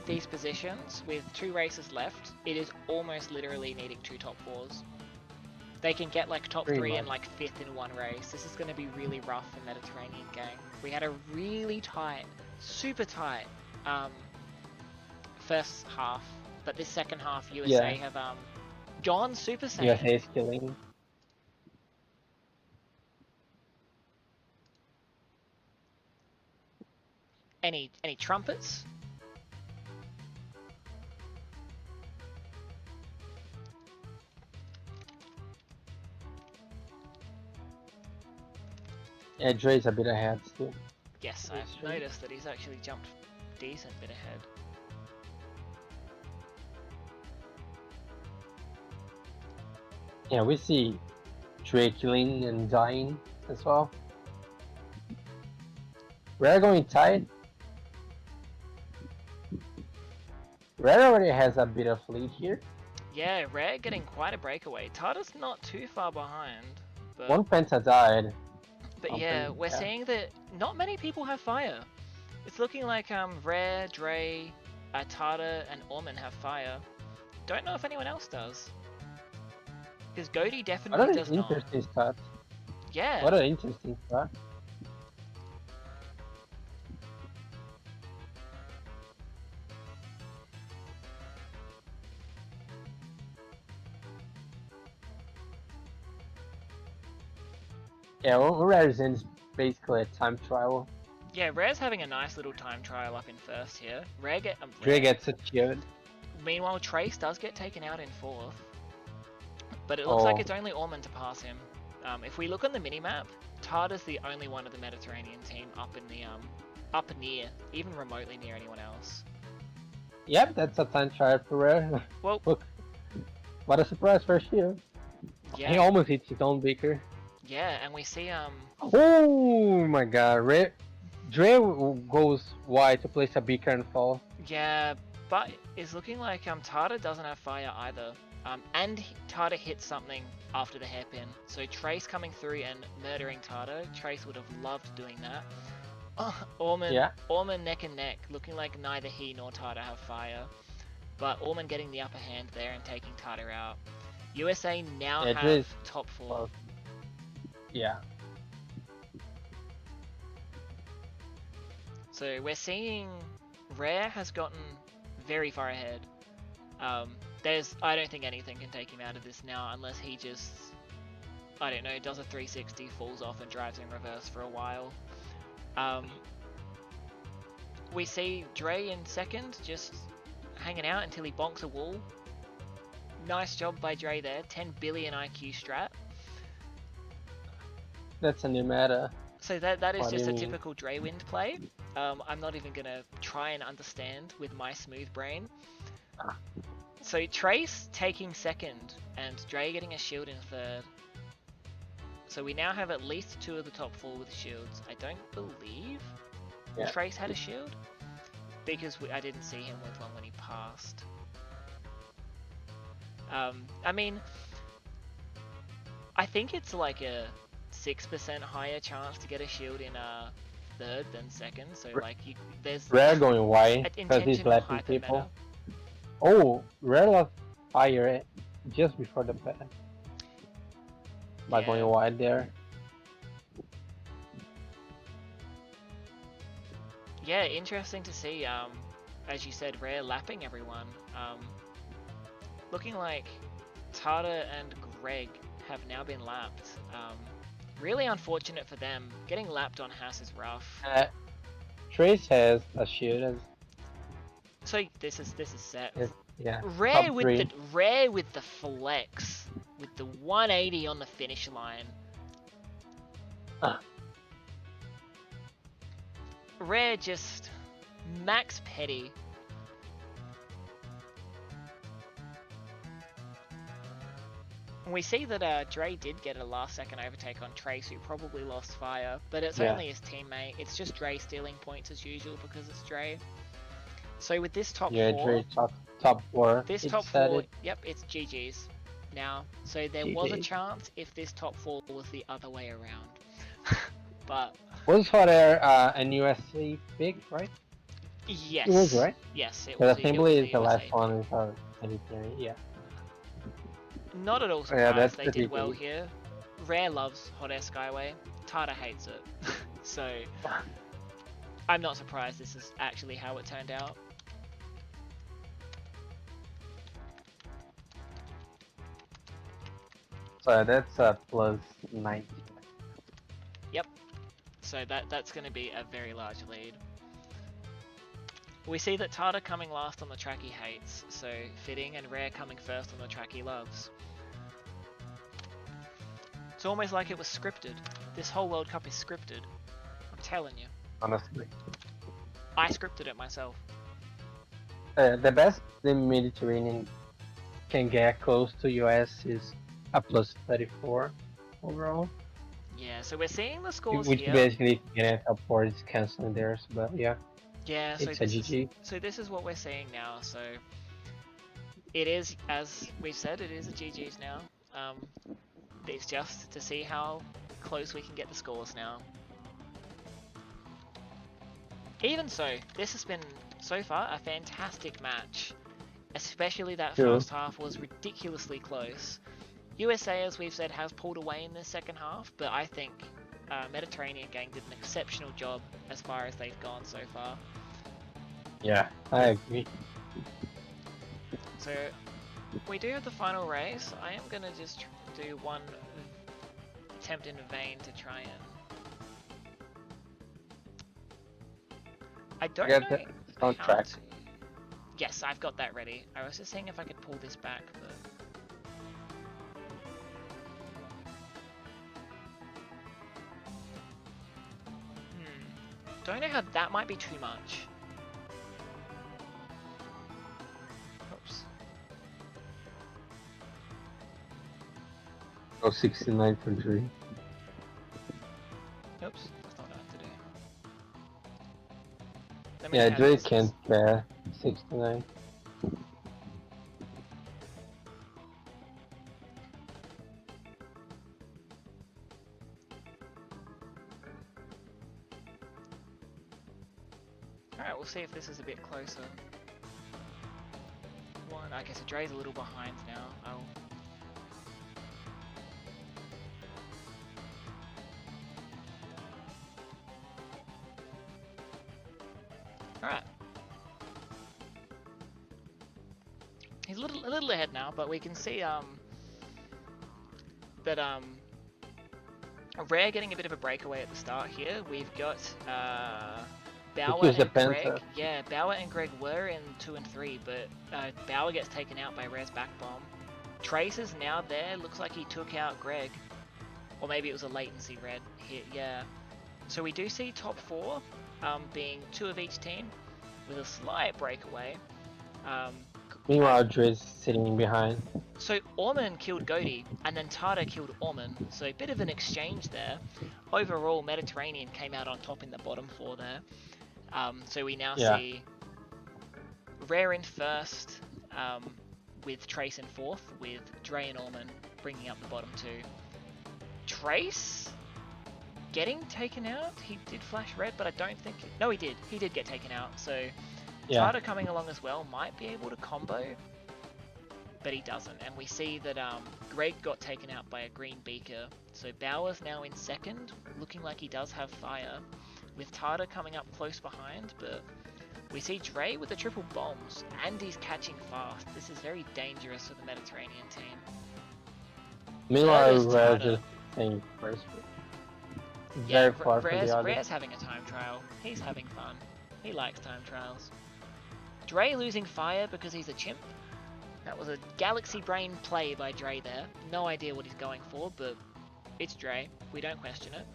[SPEAKER 1] these positions, with 2 races left, it is almost literally needing 2 top 4s. They can get like top
[SPEAKER 2] Pretty
[SPEAKER 1] 3 and
[SPEAKER 2] much.
[SPEAKER 1] like 5th in one race. This is going to be really rough for Mediterranean gang. We had a really tight, super tight first half, but this second half USA have gone Super Saiyan.
[SPEAKER 2] USA is killing.
[SPEAKER 1] Any trumpets?
[SPEAKER 2] Yeah, Dre's a bit ahead still.
[SPEAKER 1] Yes,
[SPEAKER 2] That's
[SPEAKER 1] I've
[SPEAKER 2] true.
[SPEAKER 1] noticed that he's actually jumped decent bit ahead.
[SPEAKER 2] Yeah, we see Dre killing and dying. as well. Rare going tight. Rare already has a bit of lead here.
[SPEAKER 1] Yeah, Rare getting quite a breakaway. Tata's not too far behind, but
[SPEAKER 2] One Penta died.
[SPEAKER 1] yeah, we're
[SPEAKER 2] yeah.
[SPEAKER 1] seeing that not many people have fire. It's looking like Rare, Dre, Tata, and Orman have fire. Don't know if anyone else does. Because Goaty
[SPEAKER 2] What
[SPEAKER 1] definitely
[SPEAKER 2] an
[SPEAKER 1] does not.
[SPEAKER 2] interesting start.
[SPEAKER 1] Yeah.
[SPEAKER 2] What an interesting start. Yeah, Rare Zen is basically a time trial.
[SPEAKER 1] Yeah, Rare's having a nice little time trial up in first here. Rare get
[SPEAKER 2] Dre gets a shield.
[SPEAKER 1] Meanwhile, Trace does get taken out in fourth. But it looks like it's only Orman to pass him. If we look on the minimap, Tata's the only one of the Mediterranean team up in the up near, even remotely near anyone else.
[SPEAKER 2] Yep, that's a time trial for Rare.
[SPEAKER 1] Well,
[SPEAKER 2] Look, what a surprise for Shield.
[SPEAKER 1] yeah,
[SPEAKER 2] He almost hits his own beaker.
[SPEAKER 1] yeah, and we see
[SPEAKER 2] Oh my god, Dre goes wide to place a beaker and fall.
[SPEAKER 1] yeah, but it's looking like Tata doesn't have fire either. And Tata hits something after the hairpin. So Trace coming through and murdering Tata. Trace would have loved doing that. Orman neck and neck, looking like neither he nor Tata have fire. But Orman getting the upper hand there and taking Tata out. USA now have top 4.
[SPEAKER 2] Well, yeah.
[SPEAKER 1] So we're seeing Rare has gotten very far ahead. I don't think anything can take him out of this now unless he just, I don't know, does a 360, falls off and drives in reverse for a while. We see Dre in second, just hanging out until he bonks a wall. Nice job by Dre there, 10 billion IQ strat.
[SPEAKER 2] That's a new meta.
[SPEAKER 1] So that is
[SPEAKER 2] What do
[SPEAKER 1] just
[SPEAKER 2] you
[SPEAKER 1] a
[SPEAKER 2] mean?
[SPEAKER 1] typical Dre wind play. I'm not even gonna try and understand with my smooth brain. So Trace taking second and Dre getting a shield in third. So we now have at least 2 of the top 4 with shields. I don't believe Trace had a shield because I didn't see him with one when he passed. I mean, I think it's like a 6% higher chance to get a shield in third than second. So like there's
[SPEAKER 2] Rare going wide because he's
[SPEAKER 1] intentional
[SPEAKER 2] lapping
[SPEAKER 1] hyper
[SPEAKER 2] people.
[SPEAKER 1] meta.
[SPEAKER 2] Oh, Rare lost fire just before the pass. By going wide there.
[SPEAKER 1] Yeah, interesting to see, as you said, Rare lapping everyone. Looking like Tata and Greg have now been lapped. Really unfortunate for them. Getting lapped on Haas is rough.
[SPEAKER 2] Trace has a shield.
[SPEAKER 1] So this is set.
[SPEAKER 2] Yeah.
[SPEAKER 1] Rare with the flex, with the 180 on the finish line. Rare just max petty. We see that Dre did get a last second overtake on Trace, who probably lost fire, but it's only his teammate. It's just Dre stealing points as usual because it's Dre. So with this top 4,
[SPEAKER 2] Dre top 4.
[SPEAKER 1] This top 4, yep, it's GG's now. So there was a chance if this top 4 was the other way around. But
[SPEAKER 2] was Hot Air an USC pick, right?
[SPEAKER 1] yes.
[SPEAKER 2] It was, right?
[SPEAKER 1] Yes, it was.
[SPEAKER 2] Assembly is the last
[SPEAKER 1] pick.
[SPEAKER 2] one for anything, yeah.
[SPEAKER 1] Not at all surprised they did well here. Rare loves Hot Air Skyway. Tata hates it. So I'm not surprised this is actually how it turned out.
[SPEAKER 2] So that's a plus 90.
[SPEAKER 1] Yep. So that's going to be a very large lead. We see that Tata coming last on the track he hates, so fitting, and Rare coming first on the track he loves. It's almost like it was scripted. This whole World Cup is scripted. I'm telling you.
[SPEAKER 2] Honestly.
[SPEAKER 1] I scripted it myself.
[SPEAKER 2] The best the Mediterranean can get close to US is a plus 34 overall.
[SPEAKER 1] Yeah, so we're seeing the scores
[SPEAKER 2] Which
[SPEAKER 1] here.
[SPEAKER 2] basically can help for is canceling theirs, but yeah,
[SPEAKER 1] Yeah, so
[SPEAKER 2] it's a GG.
[SPEAKER 1] this is what we're seeing now. So it is, as we've said, it is a GG's now. It's just to see how close we can get the scores now. Even so, this has been so far a fantastic match. Especially that
[SPEAKER 2] True.
[SPEAKER 1] first half was ridiculously close. USA, as we've said, has pulled away in the second half, but I think Mediterranean Gang did an exceptional job as far as they've gone so far.
[SPEAKER 2] Yeah, I agree.
[SPEAKER 1] So we do have the final race. I am going to just do one attempt in vain to try and... I don't
[SPEAKER 2] Get
[SPEAKER 1] know
[SPEAKER 2] the soundtrack.
[SPEAKER 1] how to... Yes, I've got that ready. I was just seeing if I could pull this back, but... Don't know how that might be too much. Oops.
[SPEAKER 2] Oh, 69 for 3.
[SPEAKER 1] Oops. That's not what I have to do. Let me
[SPEAKER 2] Yeah,
[SPEAKER 1] know how
[SPEAKER 2] Drake
[SPEAKER 1] this is.
[SPEAKER 2] can't 69.
[SPEAKER 1] Alright, we'll see if this is a bit closer. One, I guess Dre's a little behind now. Oh. Alright. He's a little ahead now, but we can see that Rare getting a bit of a breakaway at the start here. We've got Bauer
[SPEAKER 2] Here's the
[SPEAKER 1] and Greg.
[SPEAKER 2] Panther.
[SPEAKER 1] Yeah, Bauer and Greg were in 2 and 3, but Bauer gets taken out by Rare's back bomb. Trace is now there. Looks like he took out Greg, or maybe it was a latency red hit. Yeah. So we do see top 4 being 2 of each team with a slight breakaway.
[SPEAKER 2] Meanwhile, Dre's sitting behind.
[SPEAKER 1] So Orman killed Goaty, and then Tata killed Orman, so a bit of an exchange there. Overall, Mediterranean came out on top in the bottom 4 there. So we now see Rare in first, with Trace in fourth, with Dre and Orman bringing up the bottom 2. Trace getting taken out? He did flash red, but I don't think... No, he did. He did get taken out, so...
[SPEAKER 2] Yeah.
[SPEAKER 1] Tata coming along as well might be able to combo, but he doesn't. And we see that Greg got taken out by a green beaker. So Bauer's now in second, looking like he does have fire, with Tata coming up close behind, but we see Dre with the triple bombs, and he's catching fast. This is very dangerous for the Mediterranean team.
[SPEAKER 2] Meanwhile,
[SPEAKER 1] There's
[SPEAKER 2] Raz
[SPEAKER 1] Tata.
[SPEAKER 2] is staying first.
[SPEAKER 1] Yeah,
[SPEAKER 2] Very far from the other.
[SPEAKER 1] Rare's having a time trial. He's having fun. He likes time trials. Dre losing fire because he's a chimp. That was a galaxy brain play by Dre there. No idea what he's going for, but it's Dre. We don't question it.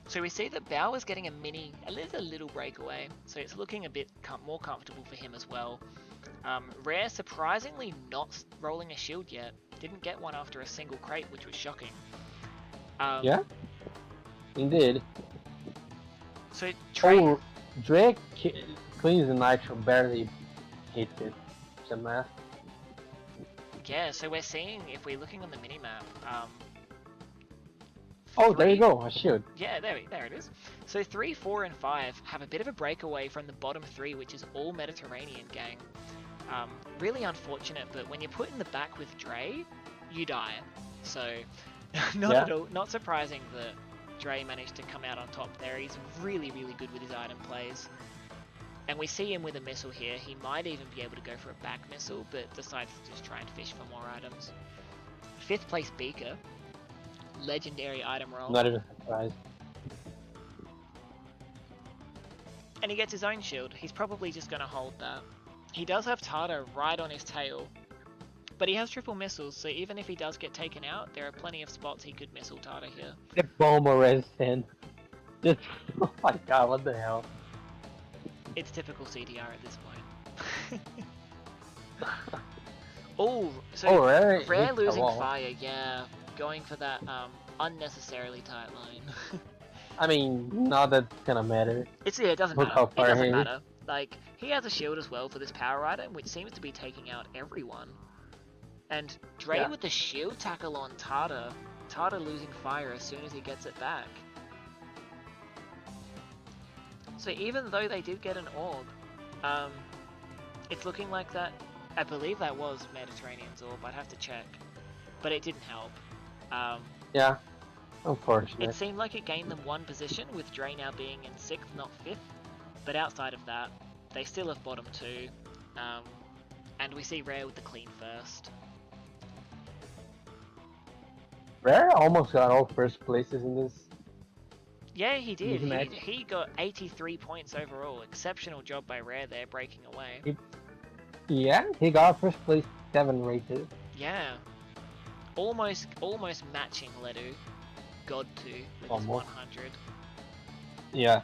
[SPEAKER 1] So we see that Bauer's getting a little breakaway, so it's looking a bit more comfortable for him as well. Rare surprisingly not rolling a shield yet. Didn't get one after a single crate, which was shocking.
[SPEAKER 2] Yeah, indeed.
[SPEAKER 1] So Trey...
[SPEAKER 2] Oh, Drake cleans the nitro, barely hit it. It's a mess.
[SPEAKER 1] Yeah, so we're seeing, if we're looking on the minimap,
[SPEAKER 2] Oh, there you
[SPEAKER 1] 3
[SPEAKER 2] go, a shield.
[SPEAKER 1] Yeah, there it is. So 3, 4, and 5 have a bit of a breakaway from the bottom 3, which is all Mediterranean gang. Really unfortunate, but when you're put in the back with Dre, you die. So, not surprising that Dre managed to come out on top there. He's really, really good with his item plays. And we see him with a missile here. He might even be able to go for a back missile, but decides to just try and fish for more items. 5th place Beaker. Legendary item roll.
[SPEAKER 2] Not even surprised.
[SPEAKER 1] And he gets his own shield. He's probably just going to hold that. He does have Tata right on his tail. But he has triple missiles, so even if he does get taken out, there are plenty of spots he could missile Tata here.
[SPEAKER 2] The bomber resistant. Just, oh my god, what the hell?
[SPEAKER 1] It's typical CDR at this point. Oh, so
[SPEAKER 2] Oh, Rare
[SPEAKER 1] Rare
[SPEAKER 2] hits the
[SPEAKER 1] losing
[SPEAKER 2] wall.
[SPEAKER 1] fire, yeah. Going for that unnecessarily tight line.
[SPEAKER 2] I mean, not that gonna matter.
[SPEAKER 1] It doesn't
[SPEAKER 2] Look
[SPEAKER 1] matter.
[SPEAKER 2] how
[SPEAKER 1] It
[SPEAKER 2] far
[SPEAKER 1] doesn't
[SPEAKER 2] he is.
[SPEAKER 1] matter. Like, he has a shield as well for this power item, which seems to be taking out everyone. And Dre
[SPEAKER 2] Yeah.
[SPEAKER 1] with the shield tackle on Tata. Tata losing fire as soon as he gets it back. So even though they did get an orb, it's looking like that. I believe that was Mediterranean's orb. I'd have to check, but it didn't help.
[SPEAKER 2] Yeah, unfortunate.
[SPEAKER 1] It seemed like it gained them one position, with Dre now being in 6th, not 5th. But outside of that, they still have bottom 2. And we see Rare with the clean first.
[SPEAKER 2] Rare almost got all first places in this.
[SPEAKER 1] Yeah, he did.
[SPEAKER 2] Match.
[SPEAKER 1] He got 83 points overall. Exceptional job by Rare there, breaking away.
[SPEAKER 2] Yeah, he got first place 7 rated.
[SPEAKER 1] Yeah. Almost matching Ledu. God 2 with his 100.
[SPEAKER 2] Yeah.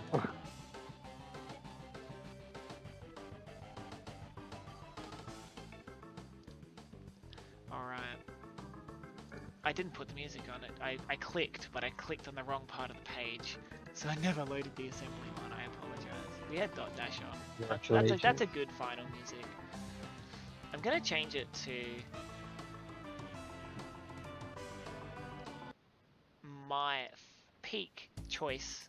[SPEAKER 1] Alright. I didn't put the music on it. I clicked, but I clicked on the wrong part of the page. So I never loaded the assembly one. I apologize. We had dot dash on. That's a good final music. I'm gonna change it to my peak choice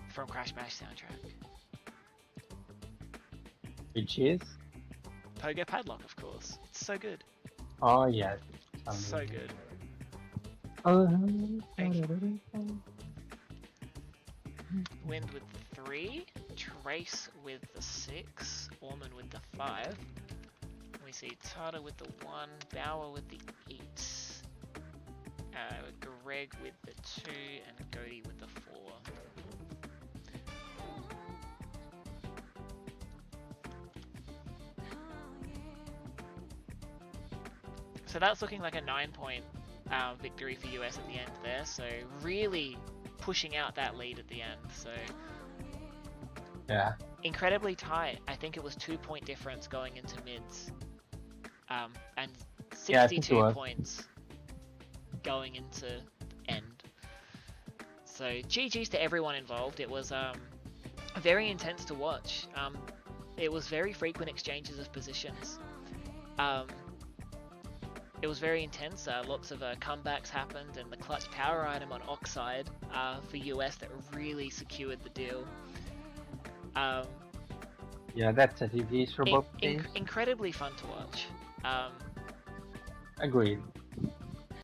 [SPEAKER 1] from Crash Bash soundtrack.
[SPEAKER 2] Which is?
[SPEAKER 1] Pogo Padlock, of course. It's so good.
[SPEAKER 2] Oh, yes.
[SPEAKER 1] So good. Wind with the 3, Trace with the 6, Orman with the 5. We see Tata with the 1, Bauer with the 8, Greg with the 2, and Goaty with the 4. So that's looking like a 9-point victory for US at the end there, so really pushing out that lead at the end. So
[SPEAKER 2] Yeah.
[SPEAKER 1] incredibly tight. I think it was 2-point difference going into mids, and 62 points going into end. So GG's to everyone involved. It was very intense to watch. It was very frequent exchanges of positions. It was very intense. Lots of comebacks happened, and the clutch power item on Oxide for US that really secured the deal.
[SPEAKER 2] Yeah, that's a GG's for both teams.
[SPEAKER 1] Incredibly fun to watch.
[SPEAKER 2] Agreed.